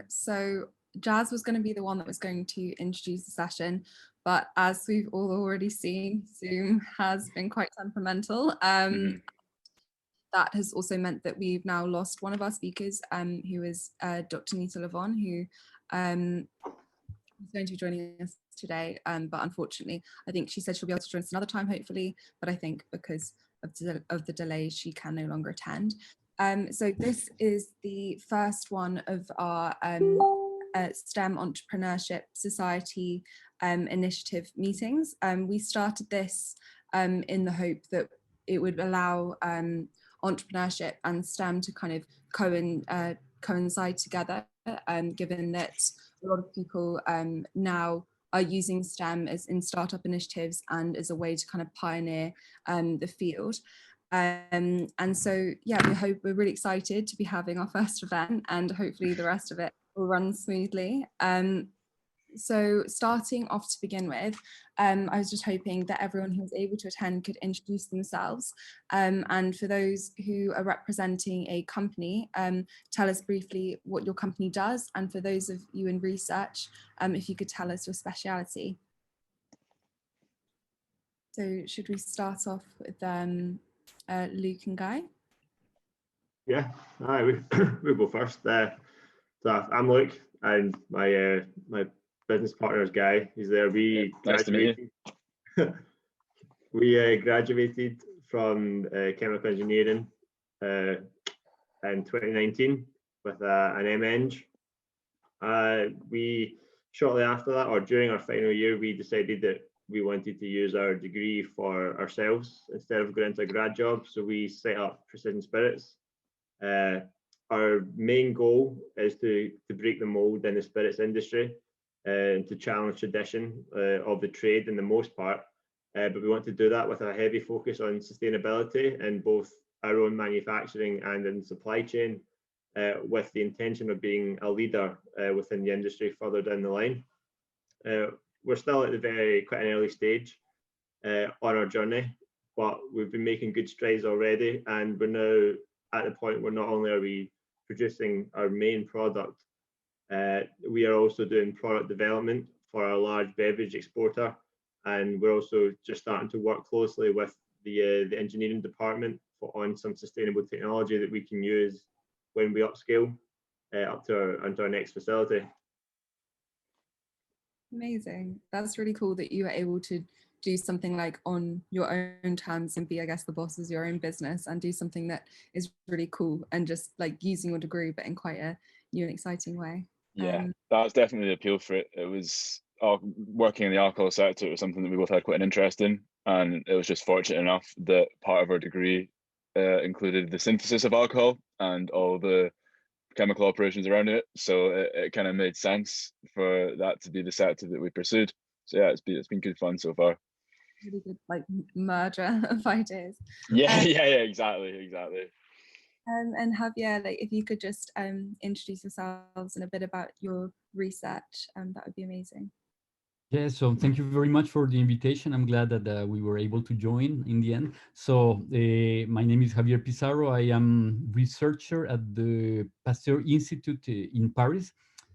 So Jazz was going to be the one that was going to introduce the session, but as we've all already seen, Zoom has been quite temperamental. That has also meant that we've now lost one of our speakers, who is Dr. Nita Levon, who is going to be joining us today. But unfortunately, I think she said she'll be able to join us another time, hopefully. But I think because of the delay, she can no longer attend. So this is the first one of our STEM Entrepreneurship Society initiative meetings. We started this in the hope that it would allow entrepreneurship and STEM to kind of coincide together, given that a lot of people now are using STEM as in startup initiatives and as a way to kind of pioneer the field. And so, yeah, we're really excited to be having our first event, and hopefully the rest of it will run smoothly. So starting off to begin with, I was just hoping that everyone who was able to attend could introduce themselves. And for those who are representing a company, tell us briefly what your company does. And for those of you in research, if you could tell us your speciality. So should we start off with Luke and Guy? Yeah, all right, we'll go first. So I'm Luke, and my business partner is Guy. He's there. We nice graduated. We graduated from chemical engineering in 2019 with an MEng. We shortly after that, or during our final year, we decided that we wanted to use our degree for ourselves instead of going into a grad job. So we set up Precision Spirits. Our main goal is to break the mold in the spirits industry and to challenge tradition of the trade in the most part. But we want to do that with a heavy focus on sustainability in both our own manufacturing and in supply chain, with the intention of being a leader within the industry further down the line. We're still at quite an early stage on our journey, but we've been making good strides already, and we're now at the point where not only are we producing our main product, we are also doing product development for a large beverage exporter, and we're also just starting to work closely with the engineering department on some sustainable technology that we can use when we upscale up to our next facility. Amazing. That's really cool that you were able to do something like on your own terms and be, I guess, the boss of your own business and do something that is really cool and just like using your degree, but in quite a new and exciting way. Yeah, that was definitely the appeal for it. It was working in the alcohol sector. It was something that we both had quite an interest in, and it was just fortunate enough that part of our degree included the synthesis of alcohol and all the chemical operations around it. So it kind of made sense for that to be the sector that we pursued. So yeah, it's been good fun so far. Really good like merger of ideas. Yeah, exactly. And Javier, like if you could just introduce yourselves and a bit about your research, that would be amazing. Yeah, so thank you very much for the invitation. I'm glad that we were able to join in the end. So my name is Javier Pizarro. I am researcher at the Pasteur Institute in Paris.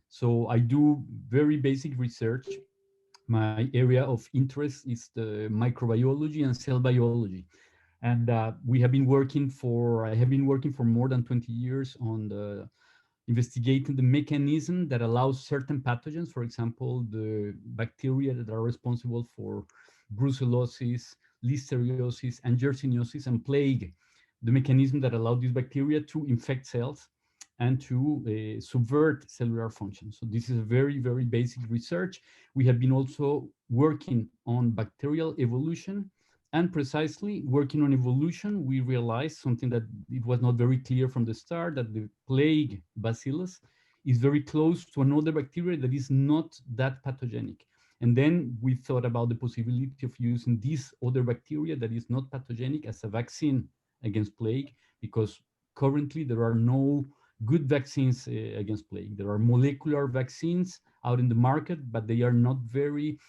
So I do very basic research. My area of interest is the microbiology and cell biology. And I have been working for more than 20 years on investigating the mechanism that allows certain pathogens, for example, the bacteria that are responsible for brucellosis, listeriosis, and yersiniosis, and plague, the mechanism that allows these bacteria to infect cells and to subvert cellular function. So this is a very, very basic research. We have been also working on bacterial evolution, and precisely working on evolution, we realized something that it was not very clear from the start, that the plague bacillus is very close to another bacteria that is not that pathogenic. And then we thought about the possibility of using this other bacteria that is not pathogenic as a vaccine against plague, because currently there are no good vaccines against plague. There are molecular vaccines out in the market, but they are not very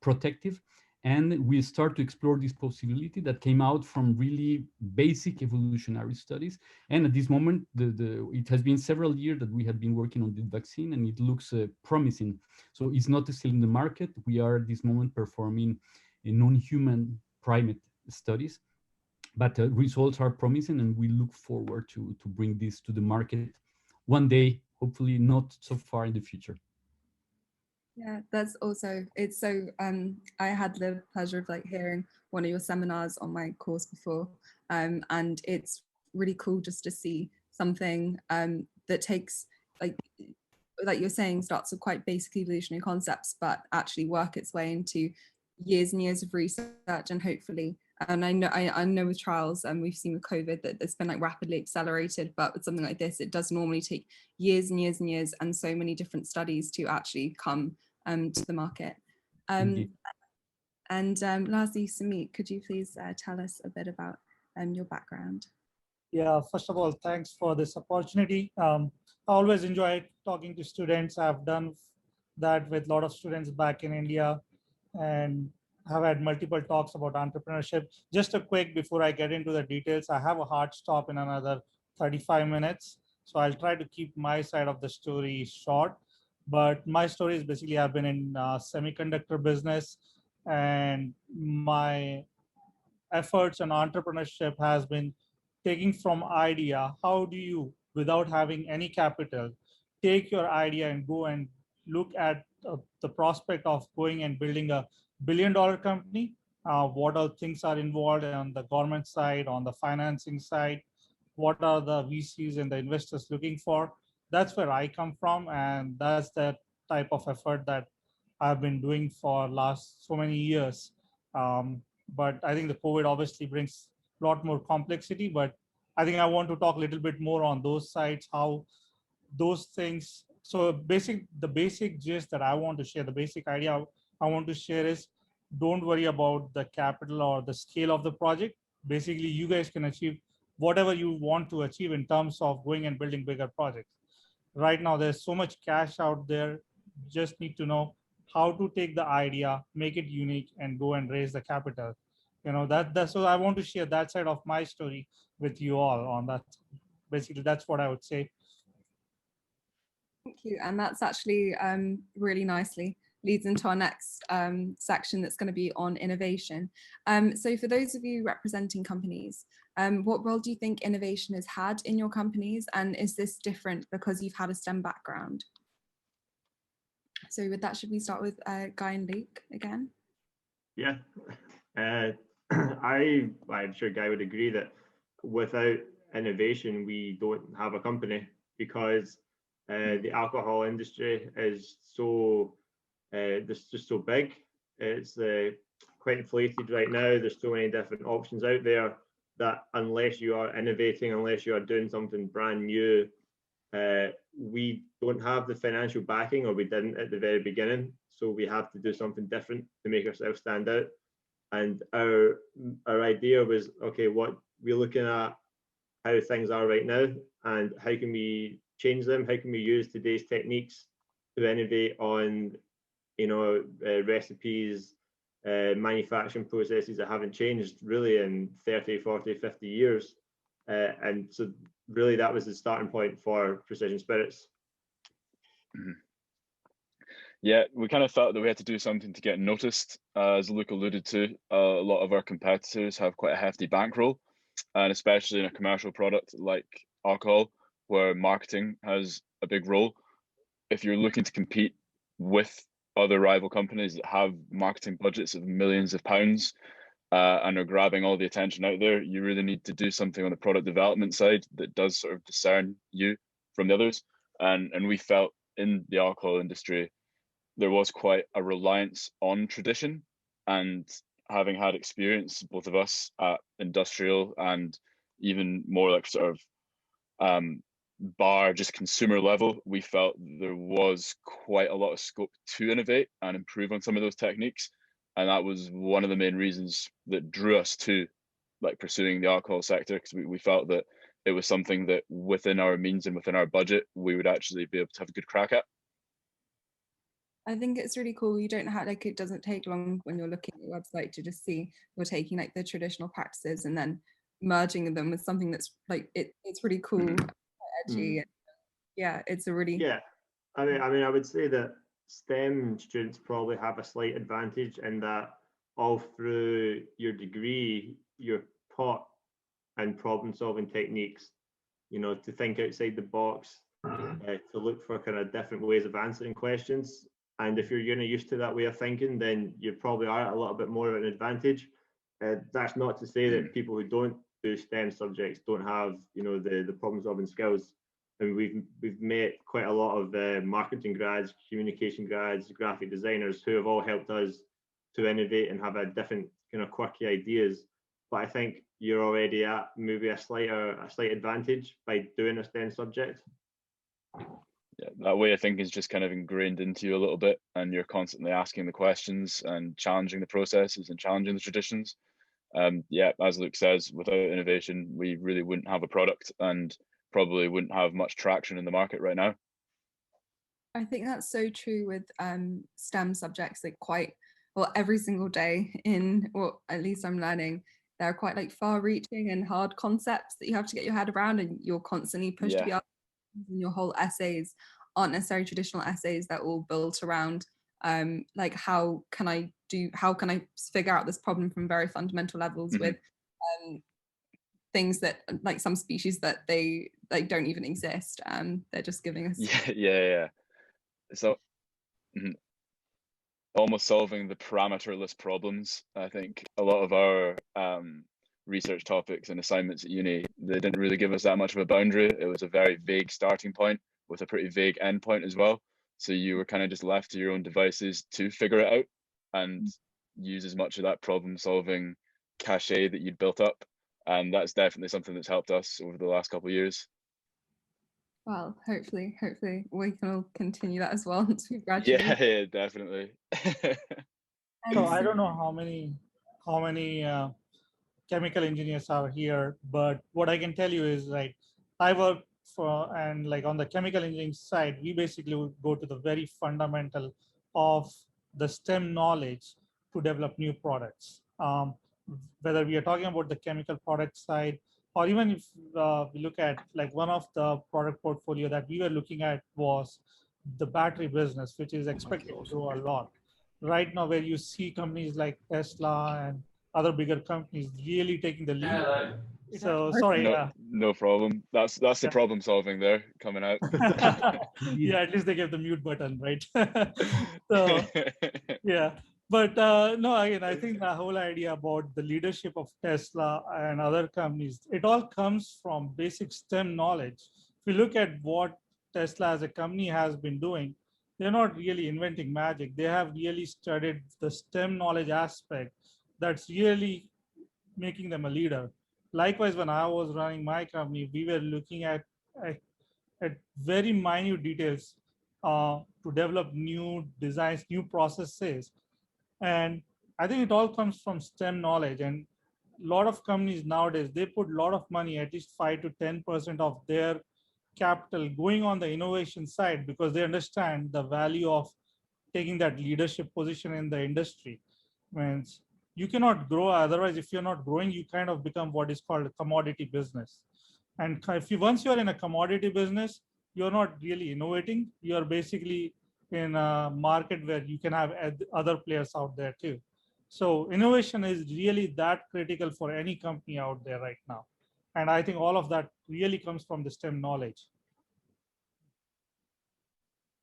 protective. And we start to explore this possibility that came out from really basic evolutionary studies. And at this moment, it has been several years that we have been working on the vaccine, and it looks promising. So it's not still in the market. We are at this moment performing a non-human primate studies, but results are promising, and we look forward to bring this to the market one day, hopefully not so far in the future. Yeah, that's also, it's so, I had the pleasure of like hearing one of your seminars on my course before, and it's really cool just to see something that takes, like you're saying, starts with quite basic evolutionary concepts, but actually work its way into years and years of research, and hopefully, and I know with trials, and we've seen with COVID that it's been like rapidly accelerated, but with something like this, it does normally take years and years and years and so many different studies to actually come to the market. And lastly, Sumit, could you please tell us a bit about your background? Yeah, first of all, thanks for this opportunity. I always enjoy talking to students. I've done that with a lot of students back in India, and have had multiple talks about entrepreneurship. Just a quick, before I get into the details, I have a hard stop in another 35 minutes. So I'll try to keep my side of the story short. But my story is basically, I've been in semiconductor business, and my efforts on entrepreneurship has been taking from idea, how do you, without having any capital, take your idea and go and look at the prospect of going and building a billion-dollar company. What all things are involved on the government side, on the financing side, what are the VCs and the investors looking for? That's where I come from, and that's the type of effort that I've been doing for last so many years. But I think the COVID obviously brings a lot more complexity, but I think I want to talk a little bit more on those sides, how those things. So the basic gist that I want to share, the basic idea I want to share is, don't worry about the capital or the scale of the project. Basically, you guys can achieve whatever you want to achieve in terms of going and building bigger projects. Right now, there's so much cash out there. Just need to know how to take the idea, make it unique, and go and raise the capital. That's so I want to share that side of my story with you all on that. Basically, that's what I would say. Thank you. And that's actually really nicely leads into our next section that's going to be on innovation. So for those of you representing companies, what role do you think innovation has had in your companies? And is this different because you've had a STEM background? So with that, should we start with Guy and Luke again? Yeah, I'm sure Guy would agree that without innovation, we don't have a company, because the alcohol industry is so just so big. It's quite inflated right now. There's so many different options out there that unless you are innovating, unless you are doing something brand new, we don't have the financial backing, or we didn't at the very beginning. So we have to do something different to make ourselves stand out. And our idea was, okay, what we're looking at, how things are right now, and how can we change them? How can we use today's techniques to innovate on, recipes, manufacturing processes that haven't changed really in 30, 40, 50 years. And so really that was the starting point for Precision Spirits. Mm-hmm. Yeah, we kind of felt that we had to do something to get noticed. As Luke alluded to, a lot of our competitors have quite a hefty bankroll, and especially in a commercial product like alcohol, where marketing has a big role. If you're looking to compete with other rival companies that have marketing budgets of millions of pounds and are grabbing all the attention out there, you really need to do something on the product development side that does sort of discern you from the others. And we felt in the alcohol industry, there was quite a reliance on tradition, and having had experience, both of us at industrial and even more like sort of bar, just consumer level, we felt there was quite a lot of scope to innovate and improve on some of those techniques. And that was one of the main reasons that drew us to like pursuing the alcohol sector, because we felt that it was something that within our means and within our budget, we would actually be able to have a good crack at. I think it's really cool. You don't have, like, it doesn't take long when you're looking at your website to just see you're taking like the traditional practices and then merging them with something that's like, it's really cool, edgy. Yeah, it's a really... Yeah, I mean, I would say that STEM students probably have a slight advantage in that all through your degree, you're taught in problem-solving techniques, you know, to think outside the box, to look for kind of different ways of answering questions. And if you're used to that way of thinking, then you probably are at a little bit more of an advantage. That's not to say that people who don't do STEM subjects don't have, you know, the problem-solving skills. And we've met quite a lot of marketing grads, communication grads, graphic designers who have all helped us to innovate and have a different kind of quirky ideas. But I think you're already at maybe a slight advantage by doing a STEM subject. Yeah, that way of thinking is just kind of ingrained into you a little bit, and you're constantly asking the questions and challenging the processes and challenging the traditions. Yeah, as Luke says, without innovation, we really wouldn't have a product and probably wouldn't have much traction in the market right now. I think that's so true with STEM subjects, like quite, well, every single day or at least I'm learning, they're quite like far-reaching and hard concepts that you have to get your head around, and you're constantly pushed to be able, and your whole essays aren't necessarily traditional essays. They're all built around like how can I figure out this problem from very fundamental levels with things that like some species that they like don't even exist. They're just giving us so almost solving the parameterless problems. I think a lot of our research topics and assignments at uni, they didn't really give us that much of a boundary. It was a very vague starting point with a pretty vague end point as well. So you were kind of just left to your own devices to figure it out and use as much of that problem solving cachet that you'd built up. And that's definitely something that's helped us over the last couple of years. Well, hopefully we can all continue that as well once we graduate. Yeah, definitely. So I don't know how many chemical engineers are here, but what I can tell you is, like, I work for, and like on the chemical engineering side, we basically would go to the very fundamental of the STEM knowledge to develop new products. Whether we are talking about the chemical product side, or even if we look at like one of the product portfolio that we were looking at was the battery business, which is expected to grow a lot. Right now, where you see companies like Tesla and other bigger companies really taking the lead. So sorry. No problem. That's the problem solving there coming out. Yeah, at least they gave the mute button, right? So yeah. But no, again, I think the whole idea about the leadership of Tesla and other companies, it all comes from basic STEM knowledge. If you look at what Tesla as a company has been doing, they're not really inventing magic. They have really studied the STEM knowledge aspect that's really making them a leader. Likewise, when I was running my company, we were looking at very minute details to develop new designs, new processes. And I think it all comes from STEM knowledge. And a lot of companies nowadays, they put a lot of money, at least 5 to 10% of their capital going on the innovation side, because they understand the value of taking that leadership position in the industry. Means you cannot grow, otherwise if you're not growing, you kind of become what is called a commodity business. And if you, once you're in a commodity business, you're not really innovating. You're basically in a market where you can have other players out there too. So innovation is really that critical for any company out there right now. And I think all of that really comes from the STEM knowledge.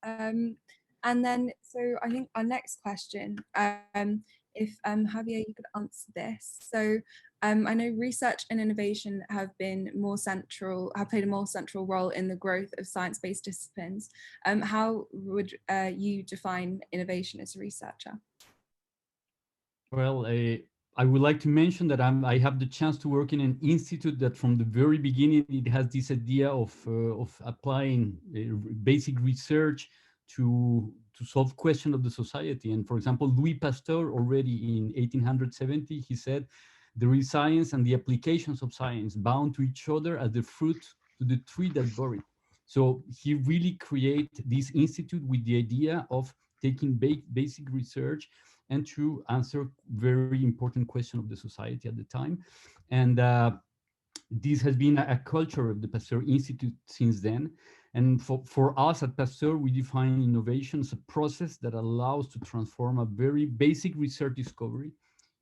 And then, so I think our next question, if Javier, you could answer this. So I know research and innovation have played a more central role in the growth of science-based disciplines. How would you define innovation as a researcher? Well, I would like to mention that I have the chance to work in an institute that from the very beginning, it has this idea of applying basic research to solve questions of the society. And for example, Louis Pasteur, already in 1870, he said, there is science and the applications of science bound to each other as the fruit to the tree that bore it. So he really created this institute with the idea of taking basic research and to answer very important question of the society at the time. And this has been a culture of the Pasteur Institute since then. And for us at Pasteur, we define innovation as a process that allows to transform a very basic research discovery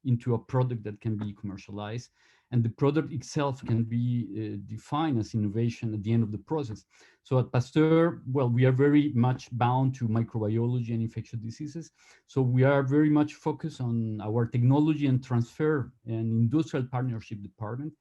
into a product that can be commercialized. And the product itself can be defined as innovation at the end of the process. So at Pasteur, well, we are very much bound to microbiology and infectious diseases. So we are very much focused on our technology and transfer and industrial partnership department.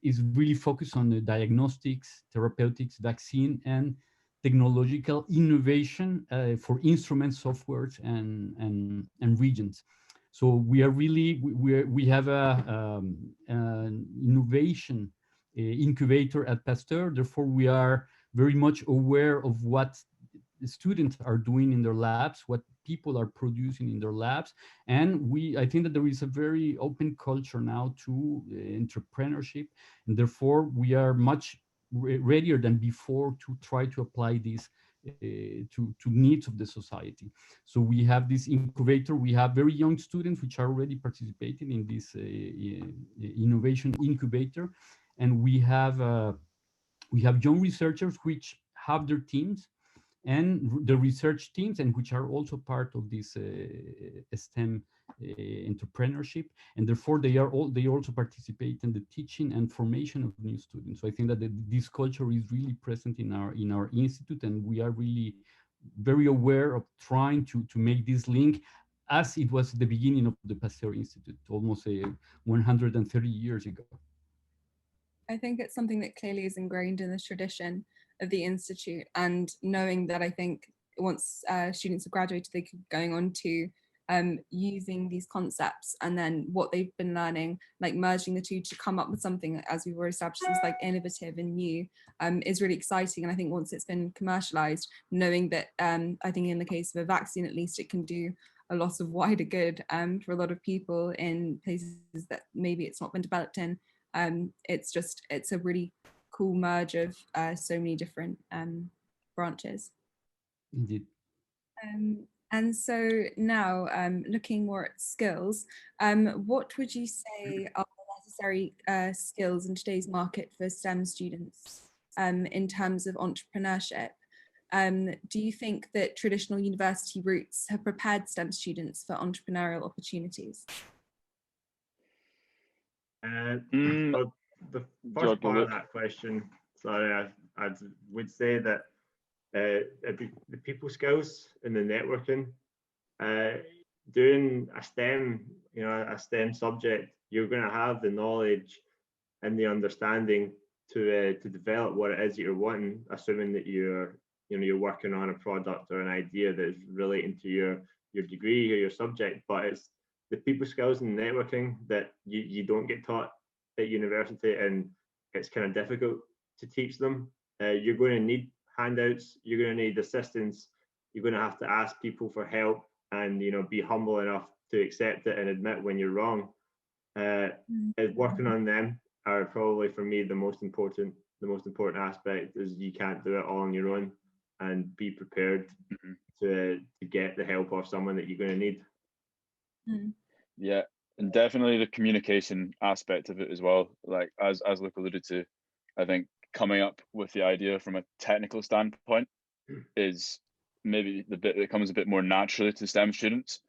Is really focused on the diagnostics, therapeutics, vaccine, and technological innovation for instruments, softwares, and regions. So we are really, we have an innovation incubator at Pasteur. Therefore, we are very much aware of what the students are doing in their labs, what people are producing in their labs. And I think that there is a very open culture now to entrepreneurship. And therefore, we are much readier than before to try to apply this to needs of the society. So we have this incubator, we have very young students which are already participating in this innovation incubator. And we have young researchers which have their teams and the research teams, and which are also part of this STEM entrepreneurship, and therefore they also participate in the teaching and formation of new students. So I think that this culture is really present in our institute, and we are really very aware of trying to make this link, as it was the beginning of the Pasteur Institute, almost 130 years ago. I think it's something that clearly is ingrained in the tradition of the Institute, and knowing that I think once students have graduated, they could going on to using these concepts and then what they've been learning, like merging the two to come up with something, as we've already established, is like innovative and new, is really exciting. And I think once it's been commercialized, knowing that I think in the case of a vaccine, at least it can do a lot of wider good for a lot of people in places that maybe it's not been developed in. It's a really cool merge of so many different branches. Indeed. And so now, looking more at skills, what would you say are the necessary skills in today's market for STEM students in terms of entrepreneurship? Do you think that traditional university routes have prepared STEM students for entrepreneurial opportunities? Well, the first part of that question, sorry, I would say that the people skills and the networking, doing a STEM, a STEM subject, you're going to have the knowledge and the understanding to develop what it is that you're wanting, assuming that you're working on a product or an idea that is relating to your degree or your subject. But it's the people skills and networking that you don't get taught at university, and it's kind of difficult to teach them. You're going to need handouts, you're going to need assistance, you're going to have to ask people for help, and be humble enough to accept it and admit when you're wrong. Working on them are probably, for me, the most important aspect. Is you can't do it all on your own, and be prepared to get the help of someone that you're going to need. Yeah, and definitely the communication aspect of it as well. Like as Luke alluded to, I think coming up with the idea from a technical standpoint is maybe the bit that comes a bit more naturally to STEM students,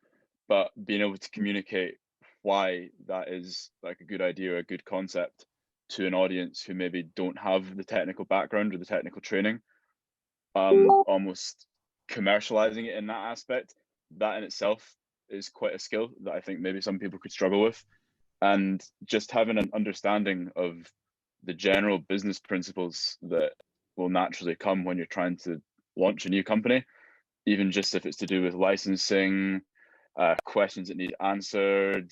but being able to communicate why that is like a good idea or a good concept to an audience who maybe don't have the technical background or the technical training, almost commercializing it in that aspect, that in itself is quite a skill that I think maybe some people could struggle with. And just having an understanding of the general business principles that will naturally come when you're trying to launch a new company, even just if it's to do with licensing, questions that need answered,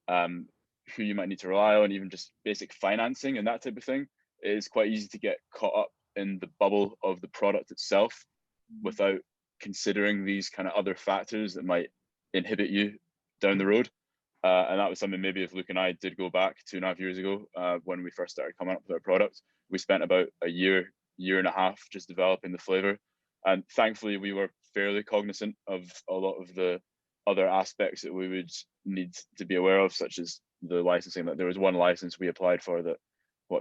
who you might need to rely on, even just basic financing and that type of thing, it is quite easy to get caught up in the bubble of the product itself without considering these kind of other factors that might inhibit you down the road. And that was something maybe if Luke and I did go back 2.5 years ago, when we first started coming up with our product, we spent about a year and a half just developing the flavor. And thankfully we were fairly cognizant of a lot of the other aspects that we would need to be aware of, such as the licensing. That there was one license we applied for that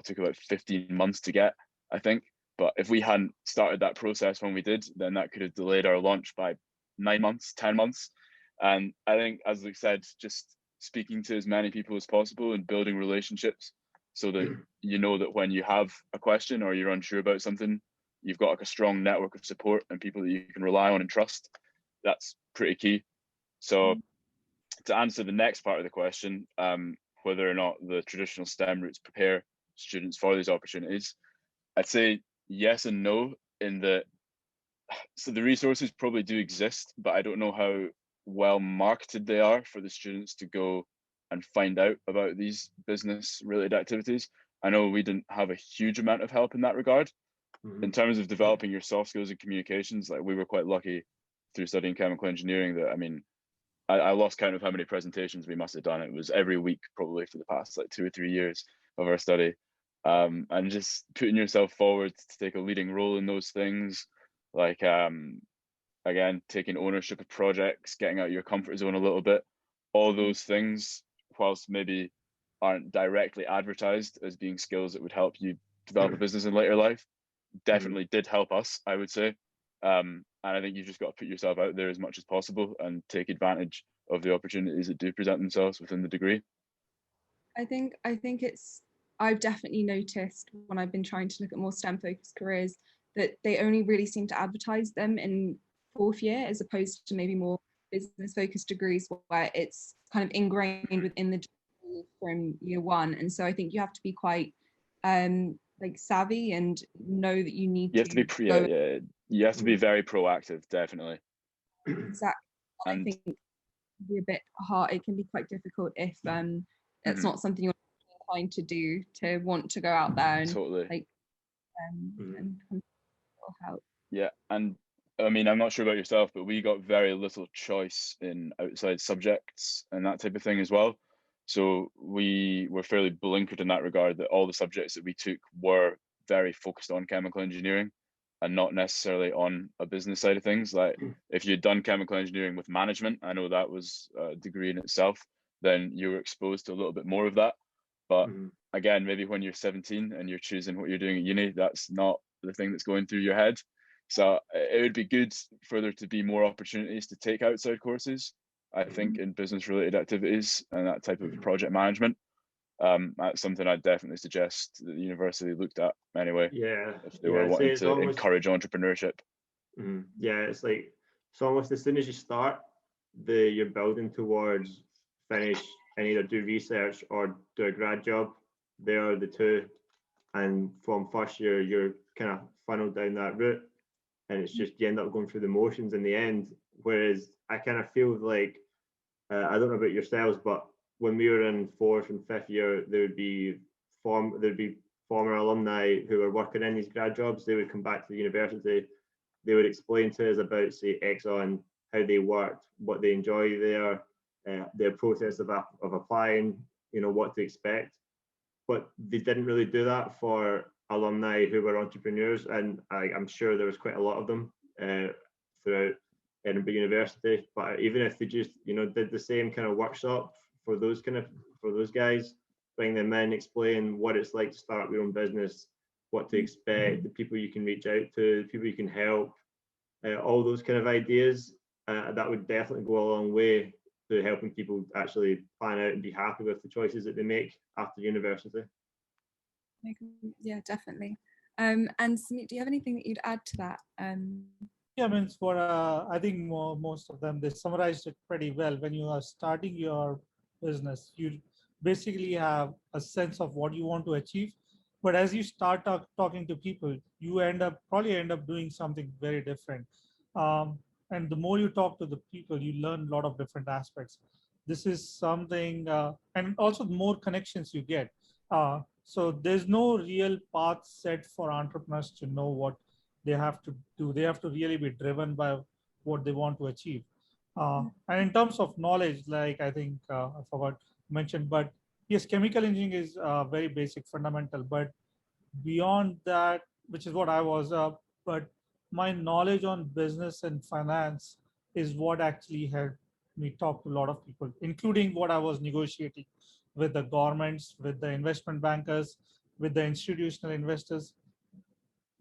took about 15 months to get, I think. But if we hadn't started that process when we did, then that could have delayed our launch by 9 months, 10 months. And I think, as Luke said, just speaking to as many people as possible and building relationships so that you know that when you have a question or you're unsure about something, you've got like a strong network of support and people that you can rely on and trust. That's pretty key. So to answer the next part of the question, whether or not the traditional STEM routes prepare students for these opportunities, I'd say yes and no, in that, so the resources probably do exist, but I don't know how well marketed they are for the students to go and find out about these business related activities. I know we didn't have a huge amount of help in that regard. In terms of developing your soft skills and communications, like we were quite lucky through studying chemical engineering that, I mean, I lost count of how many presentations we must have done. It was every week probably for the past like 2 or 3 years of our study. And just putting yourself forward to take a leading role in those things, like again, taking ownership of projects, getting out of your comfort zone a little bit, all those things, whilst maybe aren't directly advertised as being skills that would help you develop a business in later life, definitely did help us, I would say. And I think you've just got to put yourself out there as much as possible and take advantage of the opportunities that do present themselves within the degree. I think I've definitely noticed when I've been trying to look at more STEM focused careers that they only really seem to advertise them in 4th year, as opposed to maybe more business focused degrees where it's kind of ingrained within the degree from year 1. And so I think you have to be quite like savvy and know that you need you have to be you have to be very proactive, definitely. Exactly. And I think it can be a bit hard. It can be quite difficult if it's not something you're inclined to do, to want to go out there and like and help. Yeah, and I mean, I'm not sure about yourself, but we got very little choice in outside subjects and that type of thing as well. So we were fairly blinkered in that regard, that all the subjects that we took were very focused on chemical engineering and not necessarily on a business side of things. Like if you'd done chemical engineering with management, I know that was a degree in itself, then you were exposed to a little bit more of that. But again, maybe when you're 17 and you're choosing what you're doing at uni, that's not the thing that's going through your head. So it would be good for there to be more opportunities to take outside courses, I think, in business related activities and that type of project management. That's something I'd definitely suggest that the university looked at anyway. Yeah, if they were wanting to encourage entrepreneurship. Yeah, it's like, it's almost as soon as you start, you're building towards finish and either do research or do a grad job. They are the two, and from first year you're kind of funneled down that route, and it's just you end up going through the motions in the end. Whereas I kind of feel like I don't know about yourselves, but when we were in 4th and 5th year, there'd be former alumni who were working in these grad jobs. They would come back to the university. They would explain to us about, say, Exxon, how they worked, what they enjoy there, their process of applying, you know, what to expect. But they didn't really do that for alumni who were entrepreneurs, and I'm sure there was quite a lot of them throughout Edinburgh University. But even if they just, you know, did the same kind of workshop for those guys, bring them in, explain what it's like to start your own business, what to expect, the people you can reach out to, the people you can help, all those kind of ideas, that would definitely go a long way to helping people actually plan out and be happy with the choices that they make after university. Yeah, definitely. And Samit, do you have anything that you'd add to that? Yeah, I mean, I think most of them, they summarized it pretty well. When you are starting your business, you basically have a sense of what you want to achieve. But as you start talking to people, you probably end up doing something very different. And the more you talk to the people, you learn a lot of different aspects. This is something, and also the more connections you get. So there's no real path set for entrepreneurs to know what they have to do. They have to really be driven by what they want to achieve. And in terms of knowledge, like I think I forgot to mention, but yes, chemical engineering is very basic, fundamental. But beyond that, which is what I was, but my knowledge on business and finance is what actually helped me talk to a lot of people, including what I was negotiating with the governments, with the investment bankers, with the institutional investors.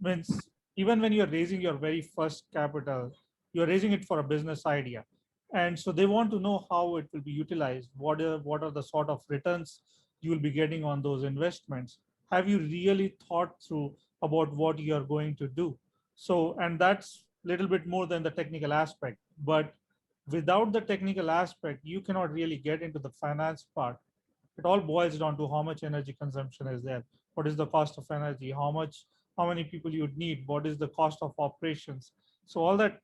Means even when you're raising your very first capital, you're raising it for a business idea. And so they want to know how it will be utilized. What are the sort of returns you will be getting on those investments? Have you really thought through about what you're going to do? So, and that's a little bit more than the technical aspect. But without the technical aspect, you cannot really get into the finance part. It all boils down to how much energy consumption is there, what is the cost of energy, how many people you'd need, what is the cost of operations. So all that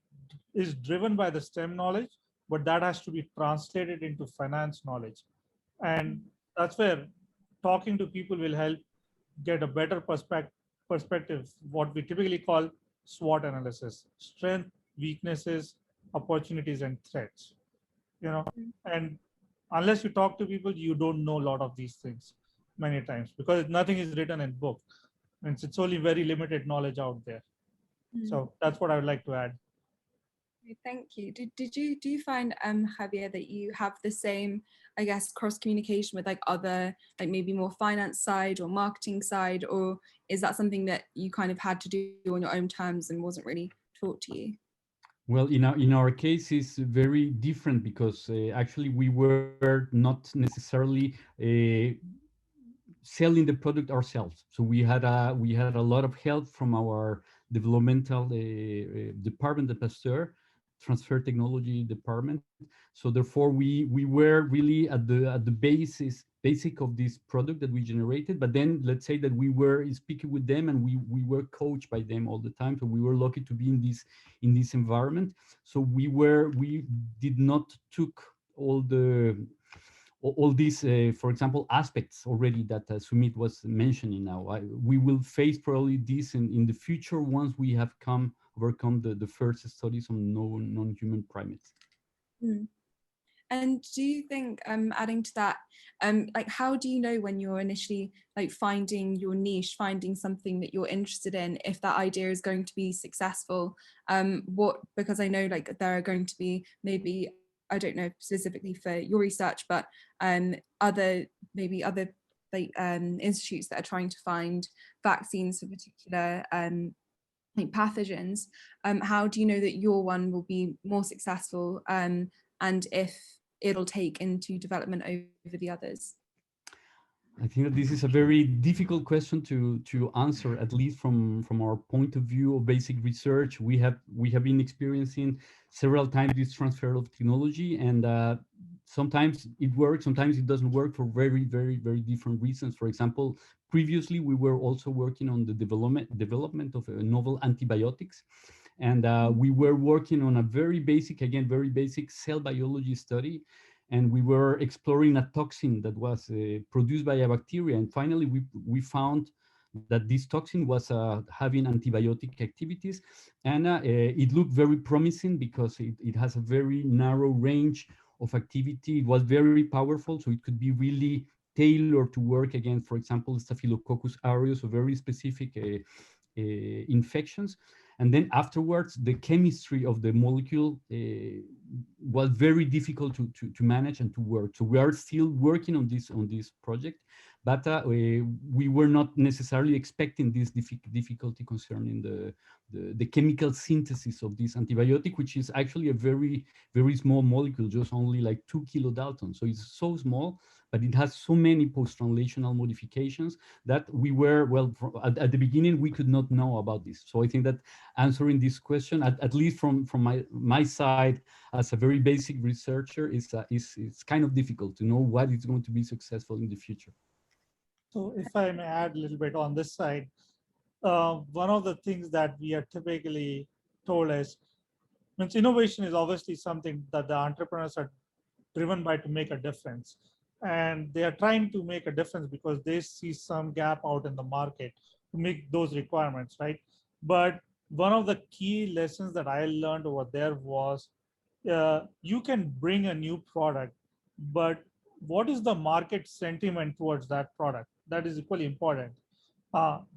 is driven by the STEM knowledge, but that has to be translated into finance knowledge. And that's where talking to people will help get a better perspective, what we typically call SWOT analysis: strength, weaknesses, opportunities, and threats. And unless you talk to people, you don't know a lot of these things many times, because nothing is written in book. And it's only very limited knowledge out there. So that's what I would like to add. Thank you. Do you find, Javier, that you have the same, I guess, cross communication with like other, like maybe more finance side or marketing side, or is that something that you kind of had to do on your own terms and wasn't really taught to you? Well, in our case, it's very different because actually we were not necessarily selling the product ourselves. So we had a lot of help from our developmental department, the Pasteur transfer technology department. So therefore we were really at the basic of this product that we generated. But then let's say that we were speaking with them and we were coached by them all the time. So we were lucky to be in this environment. So we did not took all these, for example, aspects already that Sumit was mentioning now. We will face probably this in the future once we have overcome the first studies on non-human primates. And do you think, adding to that, like how do you know when you're initially like finding your niche, finding something that you're interested in, if that idea is going to be successful? Because I know like there are going to be maybe, I don't know specifically for your research, but other like institutes that are trying to find vaccines for particular like pathogens. How do you know that your one will be more successful, and if it'll take into development over the others? I think that this is a very difficult question to answer, at least from our point of view of basic research. We have been experiencing several times this transfer of technology, and sometimes it works, sometimes it doesn't work for very, very, very different reasons. For example, previously we were also working on the development of novel antibiotics, and we were working on a very basic cell biology study. And we were exploring a toxin that was produced by a bacteria. And finally, we found that this toxin was having antibiotic activities. And it looked very promising because it has a very narrow range of activity. It was very powerful, so it could be really tailored to work against, for example, Staphylococcus aureus, so very specific infections. And then afterwards, the chemistry of the molecule was very difficult to manage and to work. So we are still working on this project, but we were not necessarily expecting this difficulty concerning the chemical synthesis of this antibiotic, which is actually a very, very small molecule, just only like 2 kilodaltons. So it's so small, but it has so many post-translational modifications that we were, at the beginning, we could not know about this. So I think that answering this question, at least from my side, as a very basic researcher, it's kind of difficult to know what is going to be successful in the future. So if I may add a little bit on this side, one of the things that we are typically told is, innovation is obviously something that the entrepreneurs are driven by to make a difference. And they are trying to make a difference because they see some gap out in the market to meet those requirements, right? But one of the key lessons that I learned over there was you can bring a new product, but what is the market sentiment towards that product? That is equally important.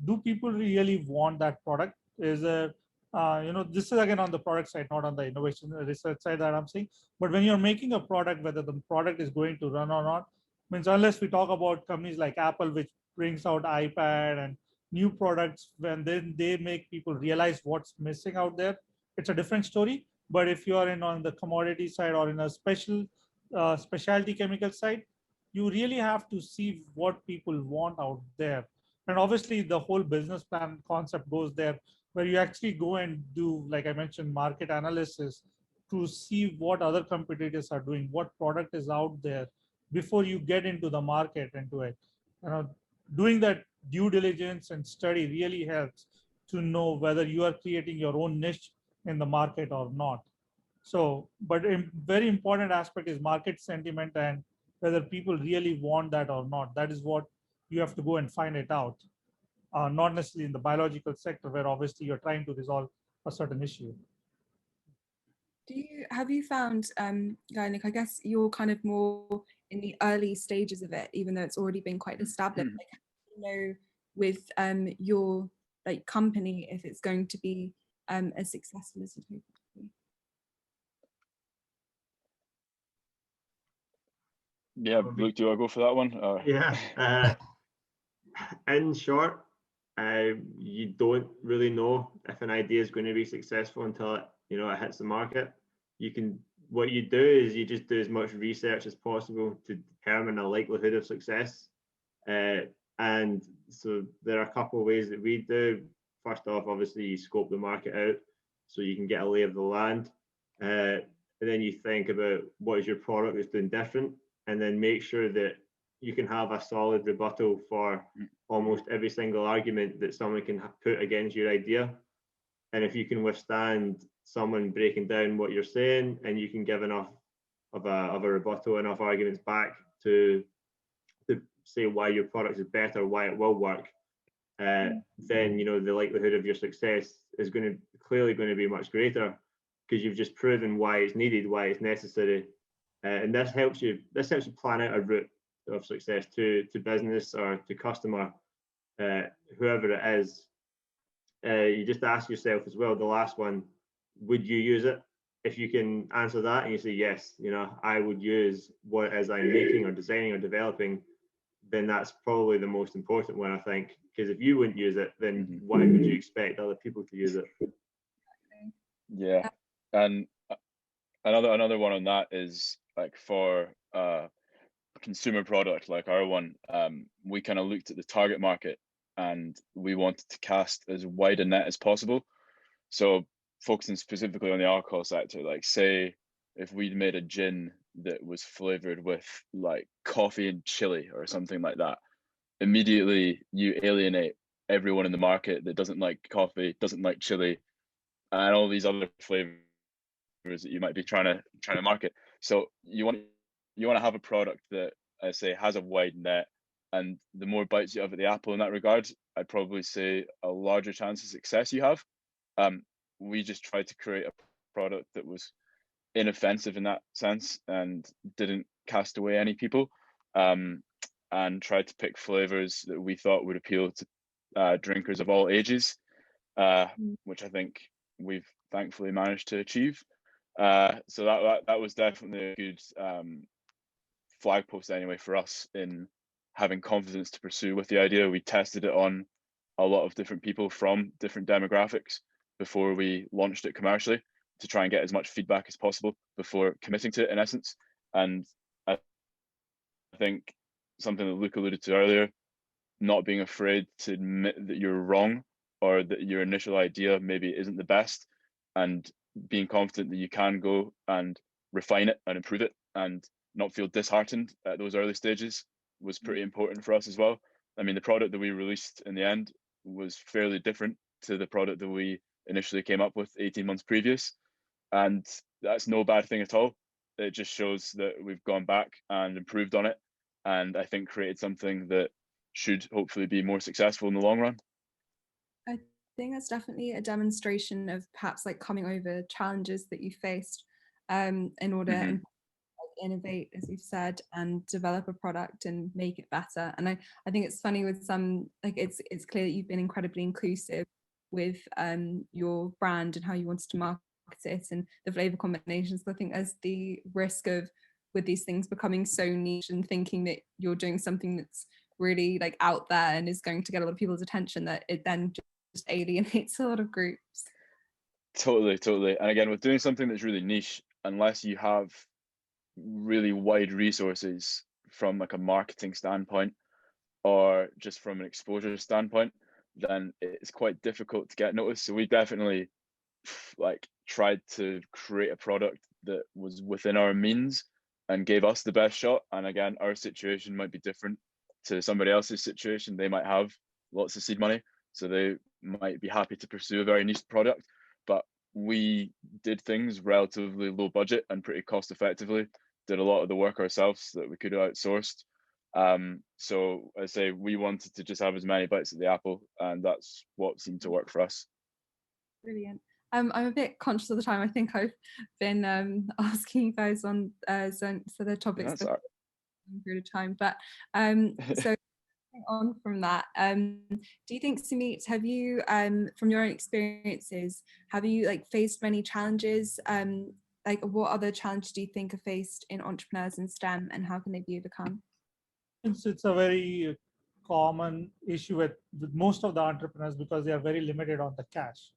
Do people really want that product? Is there This is again on the product side, not on the innovation research side that I'm saying. But when you're making a product, whether the product is going to run or not, means unless we talk about companies like Apple, which brings out iPad and new products, when then they make people realize what's missing out there, it's a different story. But if you are in on the commodity side or in a specialty chemical side, you really have to see what people want out there. And obviously the whole business plan concept goes there, where you actually go and do, like I mentioned, market analysis to see what other competitors are doing, what product is out there before you get into the market into it. Doing that due diligence and study really helps to know whether you are creating your own niche in the market or not. So, but a very important aspect is market sentiment and whether people really want that or not. That is what you have to go and find it out. Not necessarily in the biological sector, where obviously you're trying to resolve a certain issue. Have you found, Gainik, I guess you're kind of more in the early stages of it, even though it's already been quite established. Like, how do you know with your company if it's going to be as successful as you hope it to be? Yeah, Luke, do I go for that one? Yeah. In short, you don't really know if an idea is going to be successful until it hits the market. What you do is you just do as much research as possible to determine a likelihood of success. And so there are a couple of ways that we do. First off, obviously you scope the market out so you can get a lay of the land. And then you think about what is your product that's doing different, and then make sure that you can have a solid rebuttal for almost every single argument that someone can put against your idea. And if you can withstand someone breaking down what you're saying, and you can give enough of a rebuttal, enough arguments back to say why your product is better, why it will work, then the likelihood of your success is clearly going to be much greater, because you've just proven why it's needed, why it's necessary, and this helps you plan out a route of success to business or to customer, whoever it is. You just ask yourself as well, the last one, would you use it? If you can answer that and you say yes, I would use what it is I'm making or designing or developing, then that's probably the most important one, I think, because if you wouldn't use it, then why would you expect other people to use it? Yeah, and another one on that is like for consumer product like our one, we kind of looked at the target market and we wanted to cast as wide a net as possible. So focusing specifically on the alcohol sector, like say if we'd made a gin that was flavored with like coffee and chili or something like that, immediately you alienate everyone in the market that doesn't like coffee, doesn't like chili, and all these other flavors that you might be trying to market. So you want to have a product that, I say, has a wide net, and the more bites you have at the apple in that regard, I'd probably say a larger chance of success you have. We just tried to create a product that was inoffensive in that sense and didn't cast away any people, and tried to pick flavors that we thought would appeal to drinkers of all ages, which I think we've thankfully managed to achieve. So that was definitely a good flag post anyway for us in having confidence to pursue with the idea. We tested it on a lot of different people from different demographics before we launched it commercially, to try and get as much feedback as possible before committing to it, in essence. And I think something that Luke alluded to earlier, not being afraid to admit that you're wrong or that your initial idea maybe isn't the best, and being confident that you can go and refine it and improve it and not feel disheartened at those early stages was pretty important for us as well. I mean, the product that we released in the end was fairly different to the product that we initially came up with 18 months previous. And that's no bad thing at all. It just shows that we've gone back and improved on it, and I think created something that should hopefully be more successful in the long run. I think that's definitely a demonstration of perhaps like coming over challenges that you faced in order to innovate, as you've said, and develop a product and make it better. And I think it's funny with some, like it's clear that you've been incredibly inclusive with your brand and how you wanted to market it and the flavor combinations. I think there's the risk of with these things becoming so niche and thinking that you're doing something that's really like out there and is going to get a lot of people's attention, that it then just alienates a lot of groups. Totally. And again, with doing something that's really niche, unless you have really wide resources from like a marketing standpoint or just from an exposure standpoint, then it's quite difficult to get noticed. So we definitely like tried to create a product that was within our means and gave us the best shot. And again, our situation might be different to somebody else's situation. They might have lots of seed money, so they might be happy to pursue a very niche product, but we did things relatively low budget and pretty cost effectively, did a lot of the work ourselves that we could have outsourced. So I say we wanted to just have as many bites at the apple, and that's what seemed to work for us. Brilliant. I'm a bit conscious of the time. I think I've been asking you guys on so the topics for a period of time, but so on from that, do you think, Sumit, have you from your own experiences, have you like faced many challenges? Like what other challenges do you think are faced in entrepreneurs in STEM, and how can they be overcome? It's a very common issue with most of the entrepreneurs because they are very limited on the cash.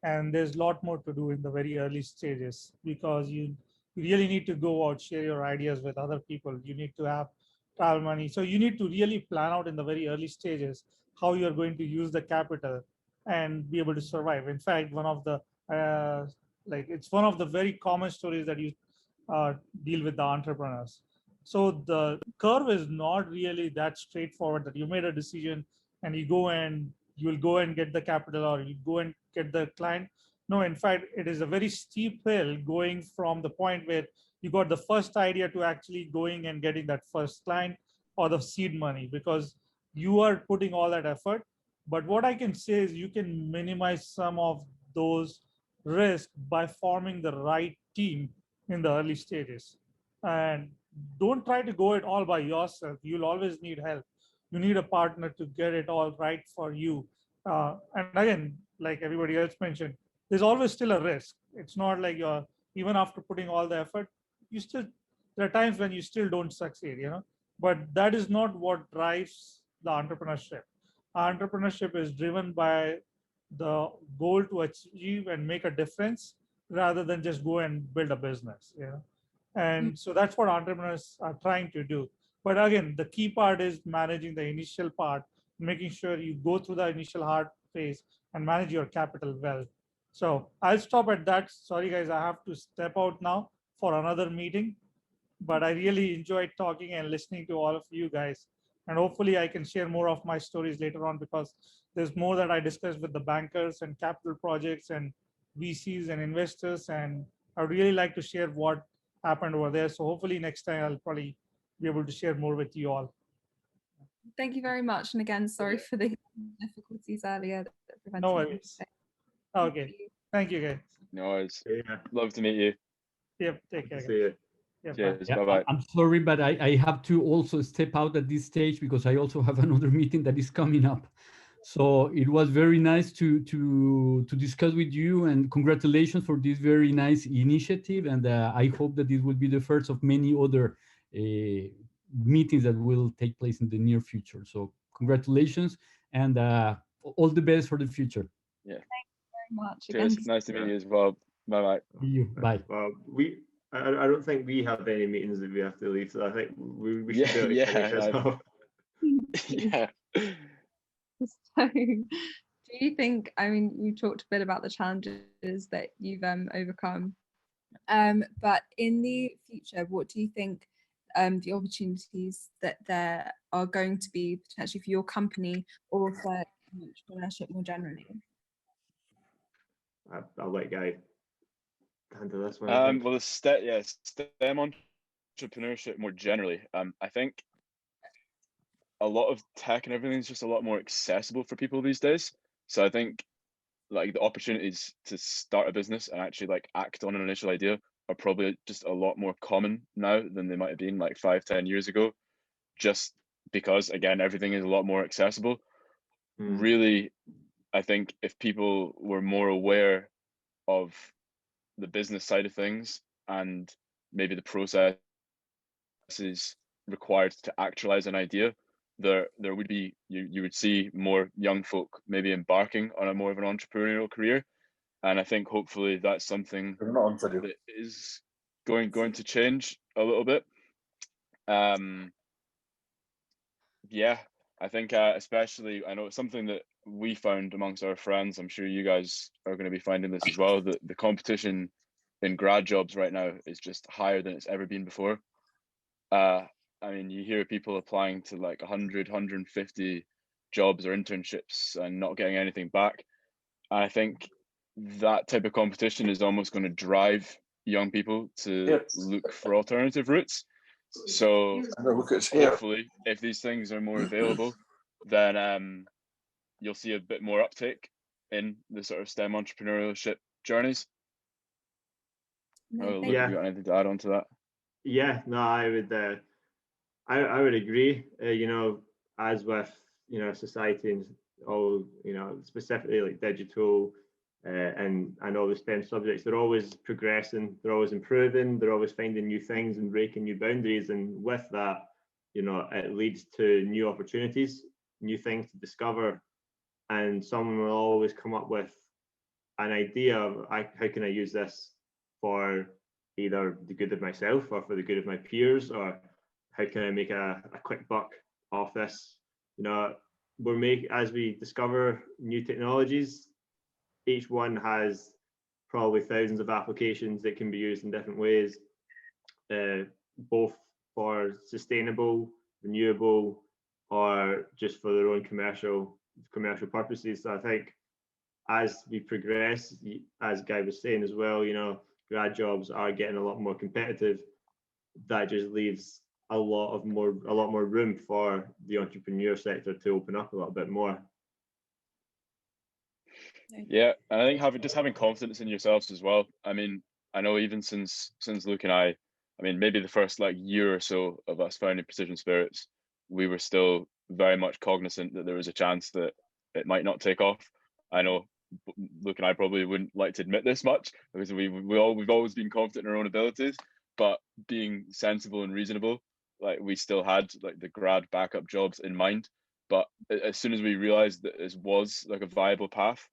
And there's a lot more to do in the very early stages because you really need to go out, share your ideas with other people. You need to have travel money. So you need to really plan out in the very early stages how you're going to use the capital and be able to survive. In fact, one of the it's one of the very common stories that you deal with the entrepreneurs. So the curve is not really that straightforward that you made a decision and you will go and get the capital or you go and get the client. No, in fact, it is a very steep hill going from the point where you got the first idea to actually going and getting that first client or the seed money, because you are putting all that effort. But what I can say is you can minimize some of those risks by forming the right team in the early stages. And don't try to go it all by yourself. You'll always need help. You need a partner to get it all right for you. And again, like everybody else mentioned, there's always still a risk. It's not like you're, even after putting all the effort, there are times when you still don't succeed, but that is not what drives the entrepreneurship. Entrepreneurship is driven by the goal to achieve and make a difference rather than just go and build a business, And so that's what entrepreneurs are trying to do. But again, the key part is managing the initial part, making sure you go through the initial hard phase and manage your capital well. So I'll stop at that. Sorry, guys, I have to step out now for another meeting. But I really enjoyed talking and listening to all of you guys. And hopefully I can share more of my stories later on, because there's more that I discussed with the bankers and capital projects and VCs and investors. And I would really like to share what happened over there. So hopefully next time I'll probably be able to share more with you all. Thank you very much. And again, sorry for the difficulties earlier that prevented No worries. Okay. Thank you, guys. No worries. Yeah. Love to meet you. Yep. Take care. See you. Cheers. Yeah, Bye-bye. I'm sorry, but I have to also step out at this stage because I also have another meeting that is coming up. So it was very nice to discuss with you, and congratulations for this very nice initiative. And I hope that this will be the first of many other meetings that will take place in the near future. So congratulations and all the best for the future. Yeah. Thank you very much. Cheers. Again, Nice to meet you as well. Bye-bye. See you. Bye. Well, I don't think we have any meetings that we have to leave, so I think we should do it. Yeah. So, do you think, I mean, you talked a bit about the challenges that you've overcome, but in the future, what do you think the opportunities that there are going to be potentially for your company or for entrepreneurship more generally? I'll let Guy handle this one. Well, the STEM entrepreneurship more generally, I think a lot of tech and everything is just a lot more accessible for people these days. So I think like the opportunities to start a business and actually like act on an initial idea are probably just a lot more common now than they might have been like 5-10 years ago, just because again everything is a lot more accessible. Really, I think if people were more aware of the business side of things and maybe the processes required to actualize an idea, there would be, you would see more young folk maybe embarking on a more of an entrepreneurial career. And I think hopefully that's something that is going to change a little bit. Yeah, I think especially, I know it's something that we found amongst our friends, I'm sure you guys are going to be finding this as well, that the competition in grad jobs right now is just higher than it's ever been before. I mean, you hear people applying to like 100, 150 jobs or internships and not getting anything back. And I think that type of competition is almost going to drive young people to look for alternative routes. So hopefully, if these things are more available, then you'll see a bit more uptake in the sort of STEM entrepreneurship journeys. Oh, Luke, have you got anything to add on to that? Yeah, no, I would agree. You know, as with, you know, society and all, you know, specifically like digital and all the STEM subjects, they're always progressing, they're always improving, they're always finding new things and breaking new boundaries. And with that, you know, it leads to new opportunities, new things to discover. And someone will always come up with an idea of how can I use this for either the good of myself or for the good of my peers, or how can I make a quick buck off this? You know, as we discover new technologies, each one has probably thousands of applications that can be used in different ways, both for sustainable, renewable, or just for their own commercial purposes. So I think as we progress, as Guy was saying as well, you know, grad jobs are getting a lot more competitive. That just leaves a lot more room for the entrepreneur sector to open up a little bit more. Yeah, and I think having confidence in yourselves as well. I mean, I know even since Luke and I mean, maybe the first like year or so of us founding Precision Spirits, we were still very much cognizant that there was a chance that it might not take off. I know Luke and I probably wouldn't like to admit this much because we've always been confident in our own abilities, but being sensible and reasonable, like we still had like the grad backup jobs in mind. But as soon as we realized that this was like a viable path,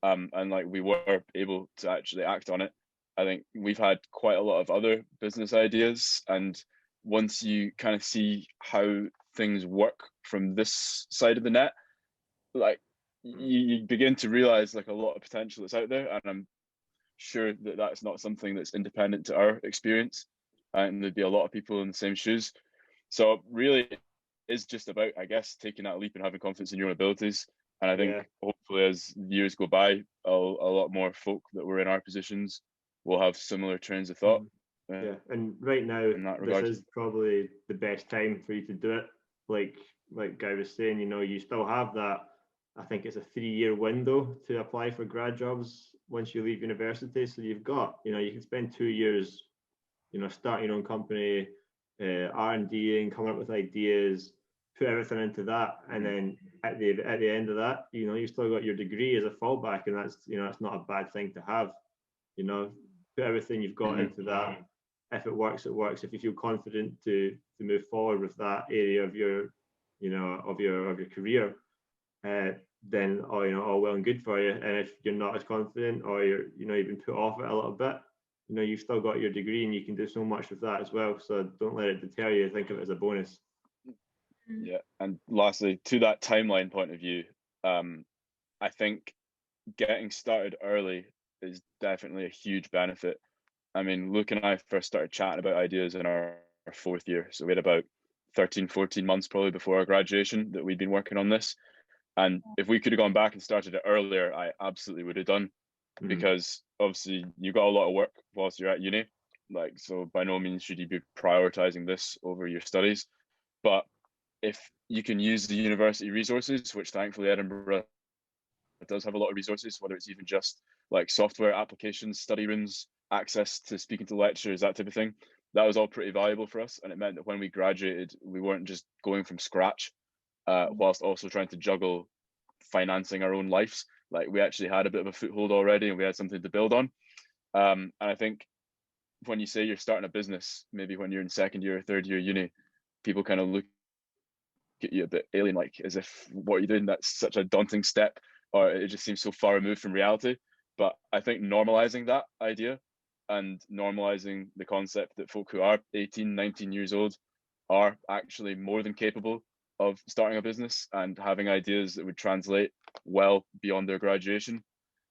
and like we were able to actually act on it, I think we've had quite a lot of other business ideas. And once you kind of see how things work from this side of the net, like you begin to realize like a lot of potential that's out there. And I'm sure that that's not something that's independent to our experience, and there'd be a lot of people in the same shoes. So really is just about, I guess, taking that leap and having confidence in your own abilities. And I think hopefully as years go by, a lot more folk that were in our positions will have similar trains of thought. Yeah, and right now, this is probably the best time for you to do it. Like Guy was saying, you know, you still have that, I think it's a 3-year window to apply for grad jobs once you leave university. So you've got, you know, you can spend 2 years, you know, starting your own company, R&D-ing, coming up with ideas, put everything into that, and then at the end of that, you know, you still got your degree as a fallback, and that's, you know, it's not a bad thing to have. You know, put everything you've got into that. If it works, it works. If you feel confident to move forward with that area of your, you know, of your career, then all well and good for you. And if you're not as confident, or you've been put off it a little bit, you know, you've still got your degree and you can do so much with that as well. So don't let it deter you. Think of it as a bonus. Yeah, and lastly, to that timeline point of view, I think getting started early is definitely a huge benefit. I mean, Luke and I first started chatting about ideas in our 4th year. So we had about 13, 14 months probably before our graduation that we'd been working on this. And if we could have gone back and started it earlier, I absolutely would have done, because obviously you got a lot of work whilst you're at uni. Like, so by no means should you be prioritizing this over your studies. But if you can use the university resources, which thankfully Edinburgh does have a lot of resources, whether it's even just like software applications, study rooms, access to speaking to lecturers, that type of thing, that was all pretty valuable for us. And it meant that when we graduated, we weren't just going from scratch, whilst also trying to juggle financing our own lives. Like we actually had a bit of a foothold already, and we had something to build on. And I think when you say you're starting a business, maybe when you're in second year or third year uni, people kind of look at you a bit alien, like as if, what are you doing? That's such a daunting step, or it just seems so far removed from reality. But I think normalizing that idea and normalizing the concept that folk who are 18, 19 years old are actually more than capable of starting a business and having ideas that would translate well beyond their graduation.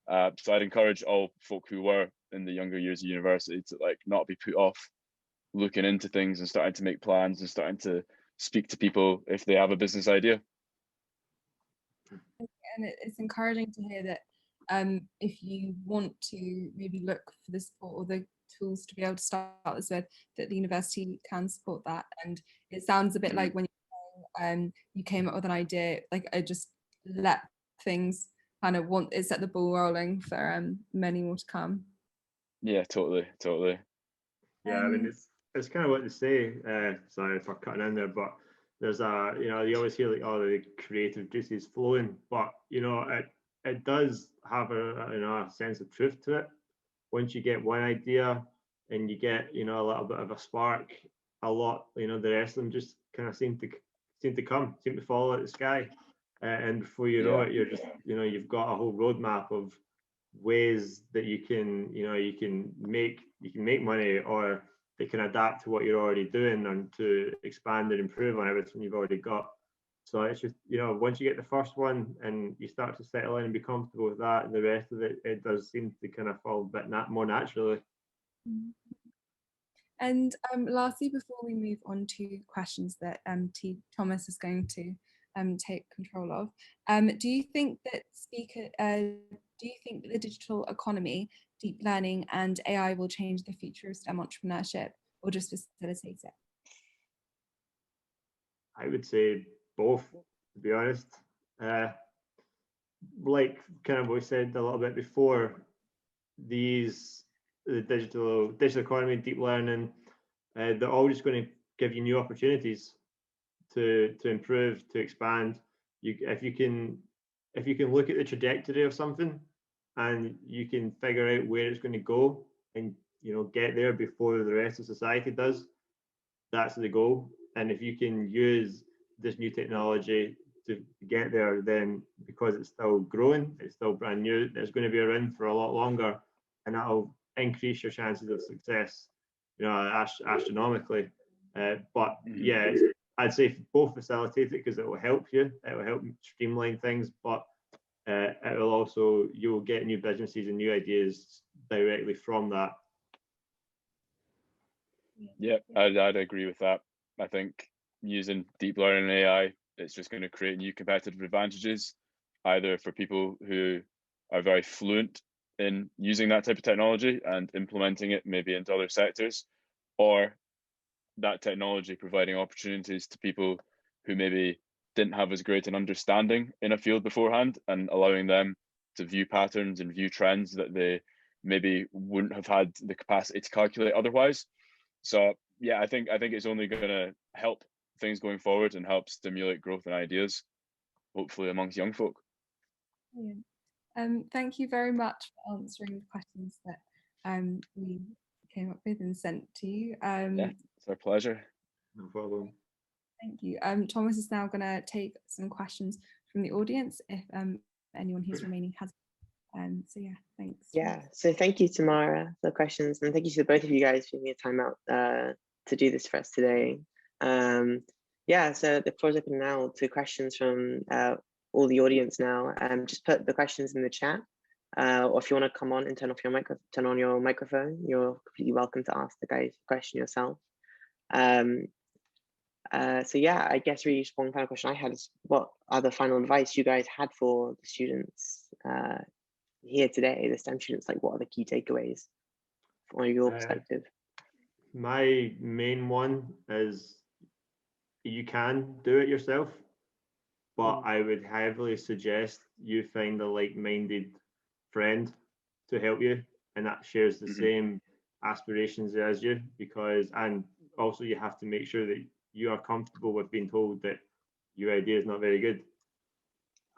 So I'd encourage all folk who were in the younger years of university to like not be put off looking into things and starting to make plans and starting to speak to people if they have a business idea. And it's encouraging to hear that if you want to maybe look for the support or the tools to be able to start this with, that the university can support that. And it sounds a bit like when you came up with an idea, like I just let things kind of it set the ball rolling for many more to come. Yeah, totally. Yeah, I mean, it's kind of what to say. Sorry for cutting in there, but there's you always hear like, oh, the creative juices flowing, but it does have a sense of truth to it. Once you get one idea and you get a little bit of a spark, a lot the rest of them just kind of seem to fall out of the sky, and before you know it, you're just you've got a whole roadmap of ways that you can make money, or they can adapt to what you're already doing and to expand and improve on everything you've already got. So it's just once you get the first one and you start to settle in and be comfortable with that, and the rest of it does seem to kind of fall a bit more naturally. And lastly, before we move on to questions that Thomas is going to take control of, do you think that the digital economy, deep learning, and AI will change the future of STEM entrepreneurship, or just facilitate it? I would say both, to be honest. Like kind of what we said a little bit before, the digital economy, deep learning, they're all just going to give you new opportunities to improve, to expand. If you can look at the trajectory of something and you can figure out where it's going to go and get there before the rest of society does, that's the goal. And if you can use this new technology to get there, then because it's still growing, it's still brand new, it's going to be around for a lot longer, and that'll increase your chances of success astronomically. But yeah, I'd say both facilitate it because it will help you, it will help streamline things, but it will also, you'll get new businesses and new ideas directly from that. Yeah, I'd agree with that. I think using deep learning and AI, it's just going to create new competitive advantages, either for people who are very fluent in using that type of technology and implementing it maybe into other sectors, or that technology providing opportunities to people who maybe didn't have as great an understanding in a field beforehand, and allowing them to view patterns and view trends that they maybe wouldn't have had the capacity to calculate otherwise. So yeah, I think it's only going to help things going forward and help stimulate growth and ideas, hopefully amongst young folk. Thank you very much for answering the questions that we came up with and sent to you. Yeah, it's our pleasure. No problem. Thank you. Thomas is now going to take some questions from the audience if anyone who's remaining has. So yeah, thanks. Yeah, so thank you, Tamara, for the questions, and thank you to both of you guys for giving me a time out to do this for us today. Yeah, so the floor is open now to questions from all the audience now. Just put the questions in the chat, or if you want to come on and turn on your microphone, you're completely welcome to ask the guys a question yourself. So yeah, I guess really just one final question I had is, what other final advice you guys had for the students here today, the STEM students? Like, what are the key takeaways from your perspective? My main one is you can do it yourself, but I would heavily suggest you find a like-minded friend to help you and that shares the same aspirations as you, and also you have to make sure that you are comfortable with being told that your idea is not very good.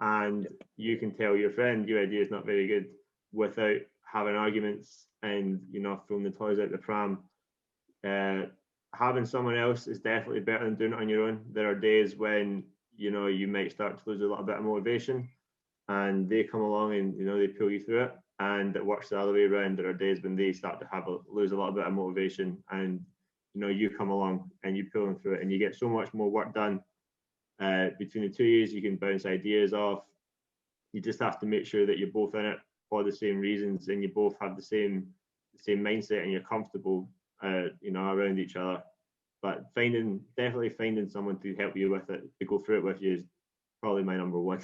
and you can tell your friend your idea is not very good without having arguments and, you know, throwing the toys out the pram. Having someone else is definitely better than doing it on your own. There are days when, you know, you might start to lose a little bit of motivation, and they come along and, you know, they pull you through it, and it works the other way around. There are days when they start to lose a little bit of motivation, and, you know, you come along and you pull them through it, and you get so much more work done. Between the two years, you can bounce ideas off. You just have to make sure that you're both in it for the same reasons, and you both have the same mindset, and you're comfortable, you know, around each other. But definitely finding someone to help you with it, to go through it with you, is probably my number one.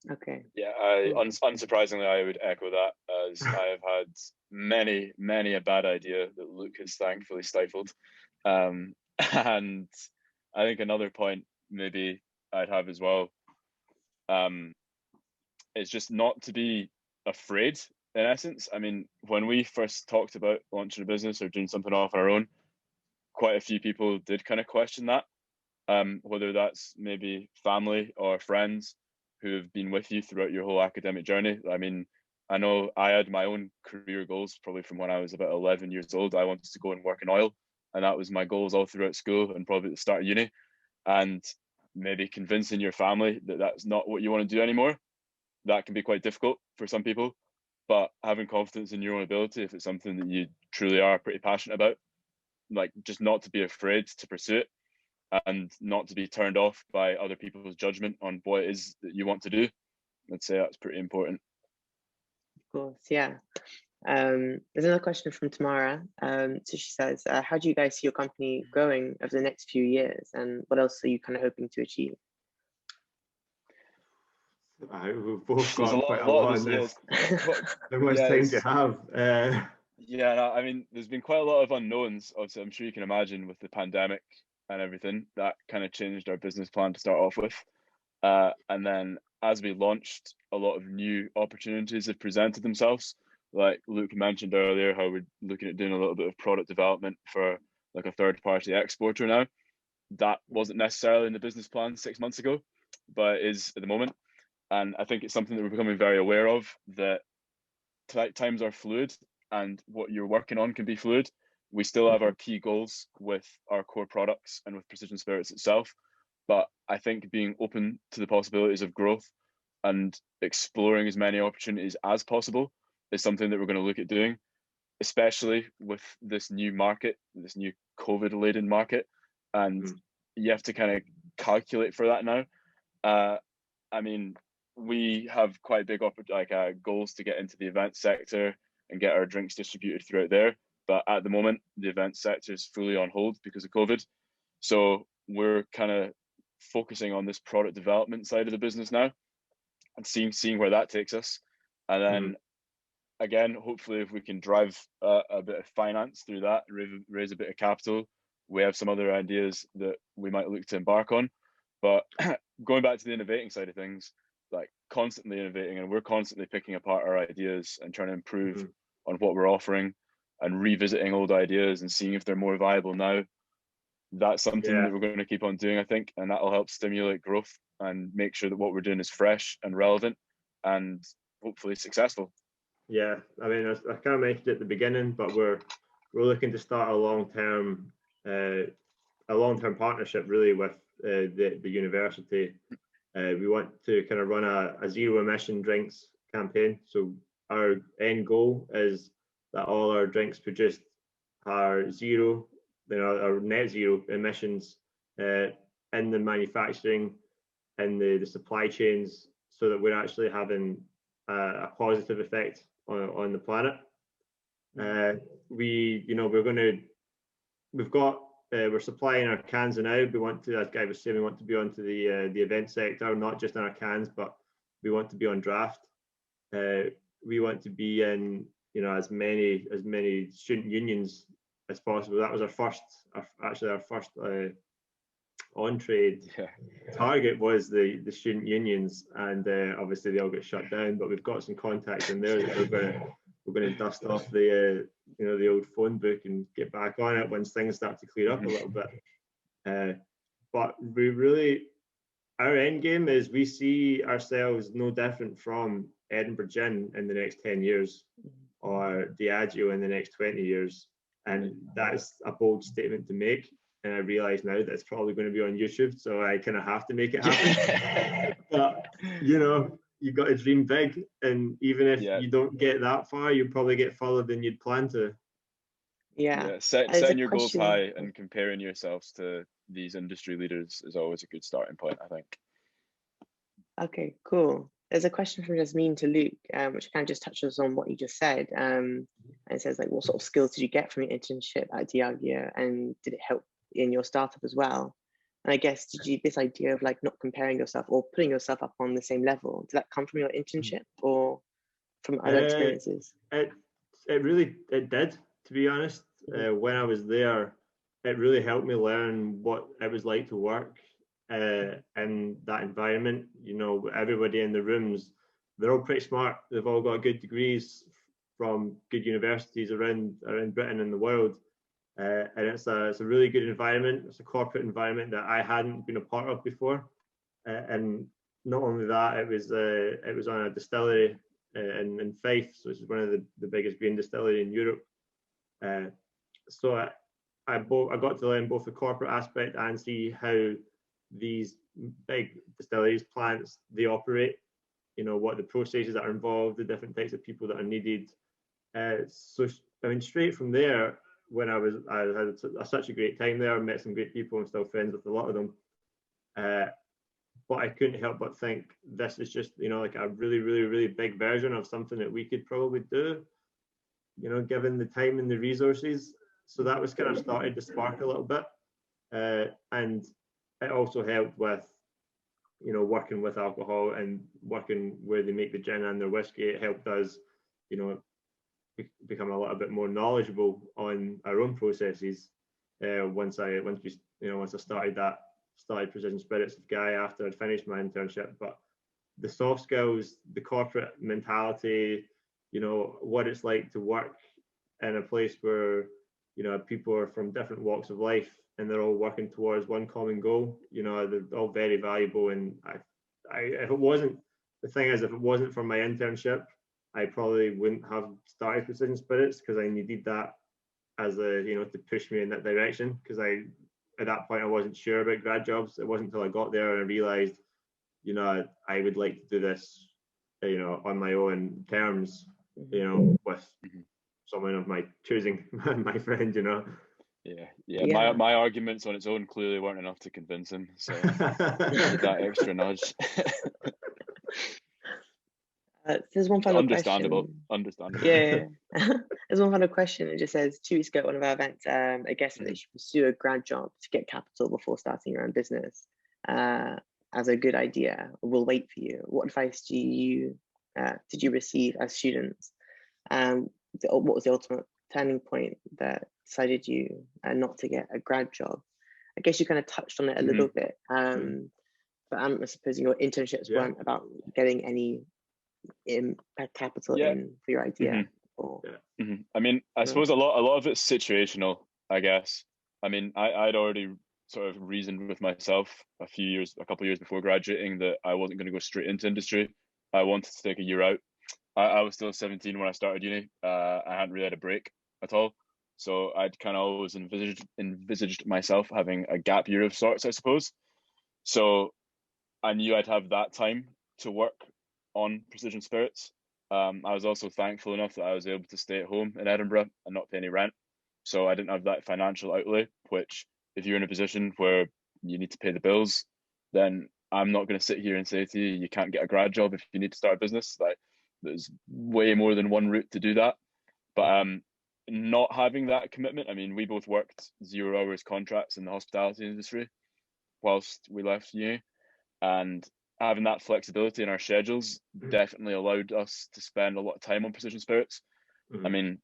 Okay. Yeah, unsurprisingly, I would echo that, as I have had many a bad idea that Luke has thankfully stifled. And I think another point maybe I'd have as well is just not to be afraid, in essence. I mean, when we first talked about launching a business or doing something off our own, quite a few people did kind of question that, whether that's maybe family or friends who have been with you throughout your whole academic journey. I mean, I know I had my own career goals probably from when I was about 11 years old. I wanted to go and work in oil, and that was my goals all throughout school and probably at the start of uni. And maybe convincing your family that that's not what you want to do anymore, that can be quite difficult for some people. But having confidence in your own ability, if it's something that you truly are pretty passionate about, like, just not to be afraid to pursue it, and not to be turned off by other people's judgment on what it is that you want to do. I'd say that's pretty important. Of course, yeah. There's another question from Tamara. So she says, how do you guys see your company growing over the next few years, and what else are you kind of hoping to achieve? We've both got quite a lot on this. How much time do you have? Yeah, no, I mean, there's been quite a lot of unknowns. Obviously, I'm sure you can imagine with the pandemic and everything, that kind of changed our business plan to start off with. And then as we launched, a lot of new opportunities have presented themselves. Like Luke mentioned earlier, how we're looking at doing a little bit of product development for like a third-party exporter now. That wasn't necessarily in the business plan 6 months ago, but is at the moment. And I think it's something that we're becoming very aware of, that times are fluid and what you're working on can be fluid. We still have our key goals with our core products and with Precision Spirits itself, but I think being open to the possibilities of growth and exploring as many opportunities as possible is something that we're going to look at doing, especially with this new market, this new COVID-laden market. And you have to kind of calculate for that now. I mean, we have quite big goals to get into the event sector and get our drinks distributed throughout there. But at the moment, the event sector is fully on hold because of COVID. So we're kind of focusing on this product development side of the business now and seeing where that takes us. And then again, hopefully if we can drive a bit of finance through that, raise a bit of capital, we have some other ideas that we might look to embark on. But going back to the innovating side of things, like constantly innovating, and we're constantly picking apart our ideas and trying to improve on what we're offering and revisiting old ideas and seeing if they're more viable now. That's something that we're going to keep on doing, I think, and that'll help stimulate growth and make sure that what we're doing is fresh and relevant and hopefully successful. Yeah, I mean, I kind of mentioned it at the beginning, but we're looking to start a long-term partnership really with the university. We want to kind of run a zero emission drinks campaign. So our end goal is that all our drinks produced are zero, our net zero emissions in the manufacturing and the supply chains, so that we're actually having a positive effect on the planet. We're supplying our cans now. We want to, as Guy was saying, we want to be onto the event sector, not just in our cans, but we want to be on draft. We want to be in, as many student unions as possible. That was our first on-trade target, was the student unions, and obviously they all got shut down. But we've got some contacts in there that we're going to dust off the the old phone book and get back on it once things start to clear up a little bit. But we really, our end game is we see ourselves no different from Edinburgh Gin in the next 10 years or Diageo in the next 20 years. And that's a bold statement to make. And I realize now that it's probably going to be on YouTube, so I kind of have to make it happen. But, you know, you've got to dream big. And even if you don't get that far, you'll probably get further than you'd plan to. Yeah. Setting your goals high and comparing yourselves to these industry leaders is always a good starting point, I think. Okay, cool. There's a question from Jasmine to Luke, which kind of just touches on what you just said. And it says, like, what sort of skills did you get from your internship at Diageo, and did it help in your startup as well? And I guess, did you, this idea of like not comparing yourself or putting yourself up on the same level, did that come from your internship or from other experiences? It did, to be honest. When I was there, it really helped me learn what it was like to work in that environment. You know, everybody in the rooms, they're all pretty smart. They've all got good degrees from good universities around Britain and the world. And it's a really good environment. It's a corporate environment that I hadn't been a part of before. And not only that, it was on a distillery in Fife, so it's one of the biggest grain distillery in Europe. So I got to learn both the corporate aspect and see how these big distilleries, plants, they operate. You know, what the processes that are involved, the different types of people that are needed. So I mean, straight from there, when I had such a great time there, met some great people, and still friends with a lot of them. But I couldn't help but think this is just, you know, like a really, really, really big version of something that we could probably do, you know, given the time and the resources. So that was kind of started to spark a little bit. And it also helped with, you know, working with alcohol and working where they make the gin and their whiskey. It helped us, you know, become a little bit more knowledgeable on our own processes. Once I started Precision Spirits with Guy after I'd finished my internship. But the soft skills, the corporate mentality, you know, what it's like to work in a place where, you know, people are from different walks of life and they're all working towards one common goal. You know, they're all very valuable. And if it wasn't for my internship, I probably wouldn't have started Precision Spirits, because I needed that as to push me in that direction. Because at that point I wasn't sure about grad jobs. It wasn't until I got there and I realized, you know, I would like to do this, you know, on my own terms, you know, with someone of my choosing, my friend, you know. Yeah. My arguments on its own clearly weren't enough to convince him, so that extra nudge. There's one final Understandable. Yeah. There's one final question. It just says, 2 weeks ago at one of our events, a guest said they should pursue a grad job to get capital before starting your own business as a good idea. We'll wait for you. What advice did you receive as students? What was the ultimate turning point that decided you not to get a grad job? I guess you kind of touched on it a little bit, but I'm supposing your internships weren't about getting any capital in for your idea. I mean, I suppose a lot of it's situational, I guess. I mean, I'd already sort of reasoned with myself a couple of years before graduating that I wasn't going to go straight into industry. I wanted to take a year out. I was still 17 when I started uni. I hadn't really had a break at all. So I'd kind of always envisaged myself having a gap year of sorts, I suppose. So I knew I'd have that time to work on Precision Spirits. I was also thankful enough that I was able to stay at home in Edinburgh and not pay any rent. So I didn't have that financial outlay, which if you're in a position where you need to pay the bills, then I'm not going to sit here and say to you, you can't get a grad job if you need to start a business. Like, there's way more than one route to do that. But not having that commitment, I mean, we both worked 0 hours contracts in the hospitality industry whilst we left uni, and having that flexibility in our schedules definitely allowed us to spend a lot of time on Precision Spirits. I mean,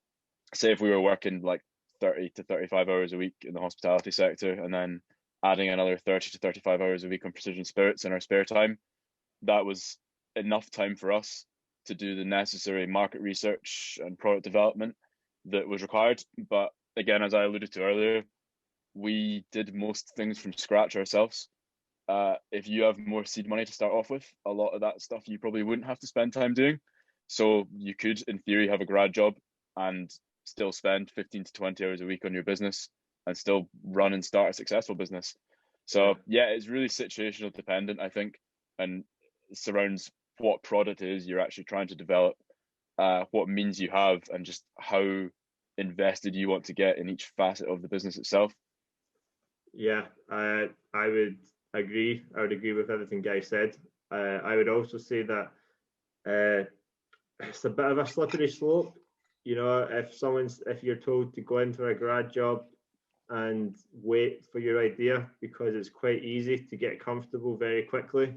say if we were working like 30 to 35 hours a week in the hospitality sector and then adding another 30 to 35 hours a week on Precision Spirits in our spare time, that was enough time for us to do the necessary market research and product development that was required. But again, as I alluded to earlier, we did most things from scratch ourselves. if you have more seed money to start off with, a lot of that stuff you probably wouldn't have to spend time doing. So you could, in theory, have a grad job and still spend 15 to 20 hours a week on your business and still run and start a successful business. So yeah, it's really situational dependent, I think, and it surrounds what product it is you're actually trying to develop, what means you have, and just how invested you want to get in each facet of the business itself. Yeah, I would agree. I would agree with everything Guy said. I would also say that it's a bit of a slippery slope. You know, if you're told to go into a grad job and wait for your idea, because it's quite easy to get comfortable very quickly.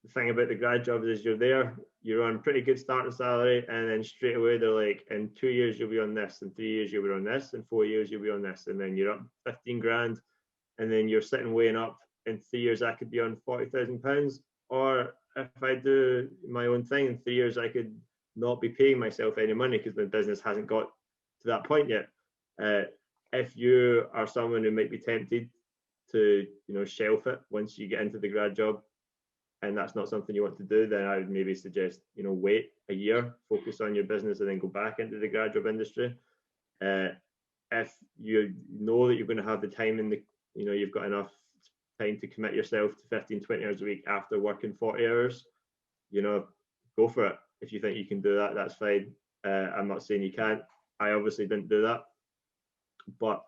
The thing about the grad job is you're there, you're on pretty good starting salary, and then straight away they're like, in 2 years you'll be on this, in 3 years you'll be on this, in 4 years you'll be on this, and then you're up 15 grand, and then you're sitting weighing up, in 3 years I could be on £40,000, or if I do my own thing, in 3 years I could not be paying myself any money because my business hasn't got to that point yet. If you are someone who might be tempted to, shelf it once you get into the grad job, and that's not something you want to do, then I would maybe suggest, wait a year, focus on your business, and then go back into the grad job industry. If you know that you're going to have the time in you've got enough time to commit yourself to 15, 20 hours a week after working 40 hours, go for it. If you think you can do that, that's fine. I'm not saying you can't. I obviously didn't do that. But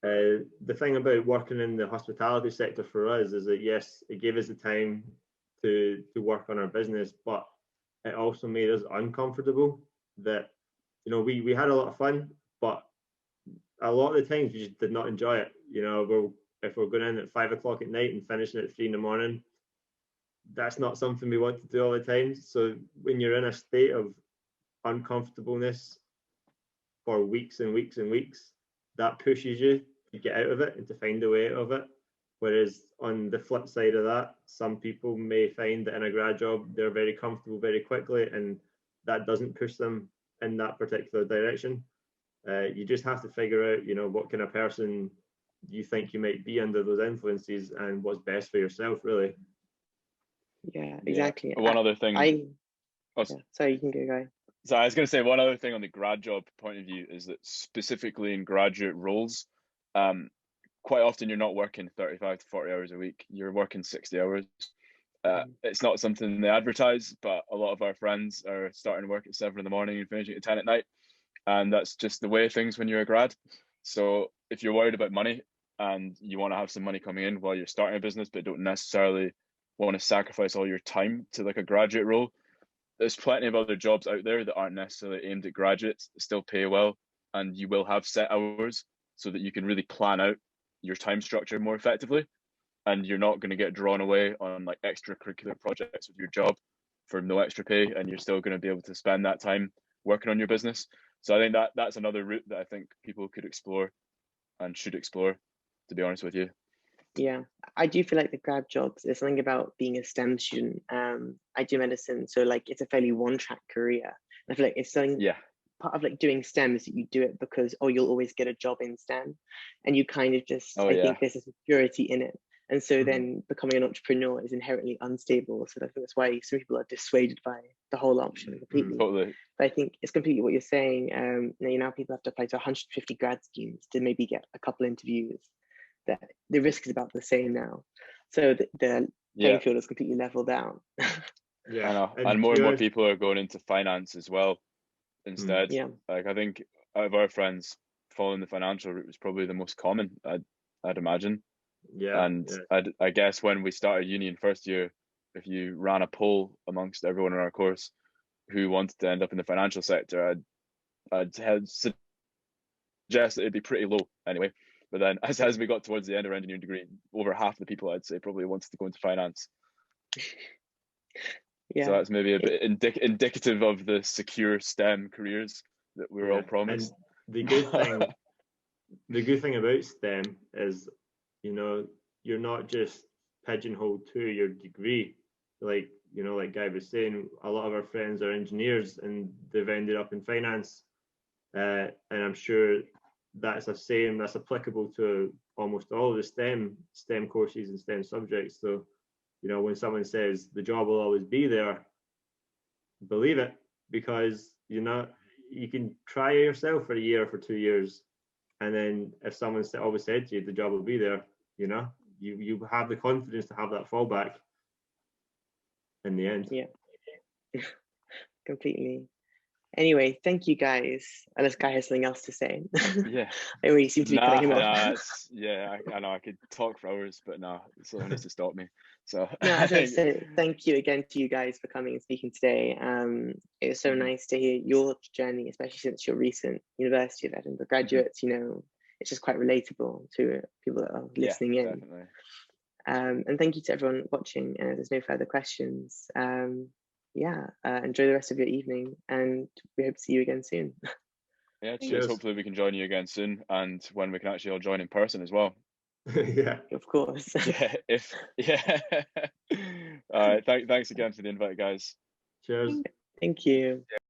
the thing about working in the hospitality sector for us is that, yes, it gave us the time to work on our business, but it also made us uncomfortable. That, we had a lot of fun, but a lot of the times we just did not enjoy it. If we're going in at 5 o'clock at night and finishing at 3 in the morning, that's not something we want to do all the time. So when you're in a state of uncomfortableness for weeks and weeks and weeks, that pushes you to get out of it and to find a way out of it. Whereas on the flip side of that, some people may find that in a grad job they're very comfortable very quickly, and that doesn't push them in that particular direction. You just have to figure out, what kind of person you think you might be under those influences and what's best for yourself, really. Yeah, exactly. Yeah. One other thing. Sorry, you can go, Guy. So I was going to say one other thing on the grad job point of view is that specifically in graduate roles, quite often you're not working 35 to 40 hours a week. You're working 60 hours. It's not something they advertise, but a lot of our friends are starting to work at 7 in the morning and finishing at 10 at night. And that's just the way of things when you're a grad. So if you're worried about money and you want to have some money coming in while you're starting a business, but don't necessarily want to sacrifice all your time to like a graduate role, there's plenty of other jobs out there that aren't necessarily aimed at graduates, still pay well, and you will have set hours so that you can really plan out your time structure more effectively, and you're not going to get drawn away on like extracurricular projects with your job for no extra pay, and you're still going to be able to spend that time working on your business. So I think that's another route that I think people could explore and should explore, to be honest with you. Yeah, I do feel like the grad jobs, there's something about being a STEM student. I do medicine, so like it's a fairly one-track career. I feel like it's something, part of like doing STEM is that you do it because, you'll always get a job in STEM, and you kind of just, I think there's a security in it. And so then becoming an entrepreneur is inherently unstable. So I think that's why some people are dissuaded by the whole option completely. Totally. But I think it's completely what you're saying. Now people have to apply to 150 grad schemes to maybe get a couple interviews. That the risk is about the same now. So the playing field is completely leveled out. Yeah, I know. And more people are going into finance as well instead. Like I think out of our friends, following the financial route was probably the most common, I'd imagine. I guess when we started uni in first year, if you ran a poll amongst everyone in our course who wanted to end up in the financial sector, I'd suggest that it'd be pretty low anyway. But then as we got towards the end of our engineering degree, over half the people I'd say probably wanted to go into finance. So that's maybe a bit indicative of the secure STEM careers that we're all promised. And the good thing about STEM is, you're not just pigeonholed to your degree. Like Guy was saying, a lot of our friends are engineers and they've ended up in finance. And I'm sure that's applicable to almost all of the STEM courses and STEM subjects. So, you know, when someone says the job will always be there, believe it, because you can try yourself for a year or for 2 years, and then if someone always said to you the job will be there, you know, you have the confidence to have that fallback in the end. Yeah. Completely. Anyway, thank you guys. Unless Guy has something else to say. Yeah. We seem to be cutting him off. Yeah, I know I could talk for hours, but no, someone needs to stop me. So no, as I said, thank you again to you guys for coming and speaking today. It was so nice to hear your journey, especially since you're recent University of Edinburgh graduates. You know, it's just quite relatable to people that are listening in. Definitely. And thank you to everyone watching. There's no further questions. Enjoy the rest of your evening, and we hope to see you again soon. Yeah, cheers. Hopefully we can join you again soon, and when we can actually all join in person as well. Yeah, of course. All right, thanks again for the invite, guys. Cheers. Thank you.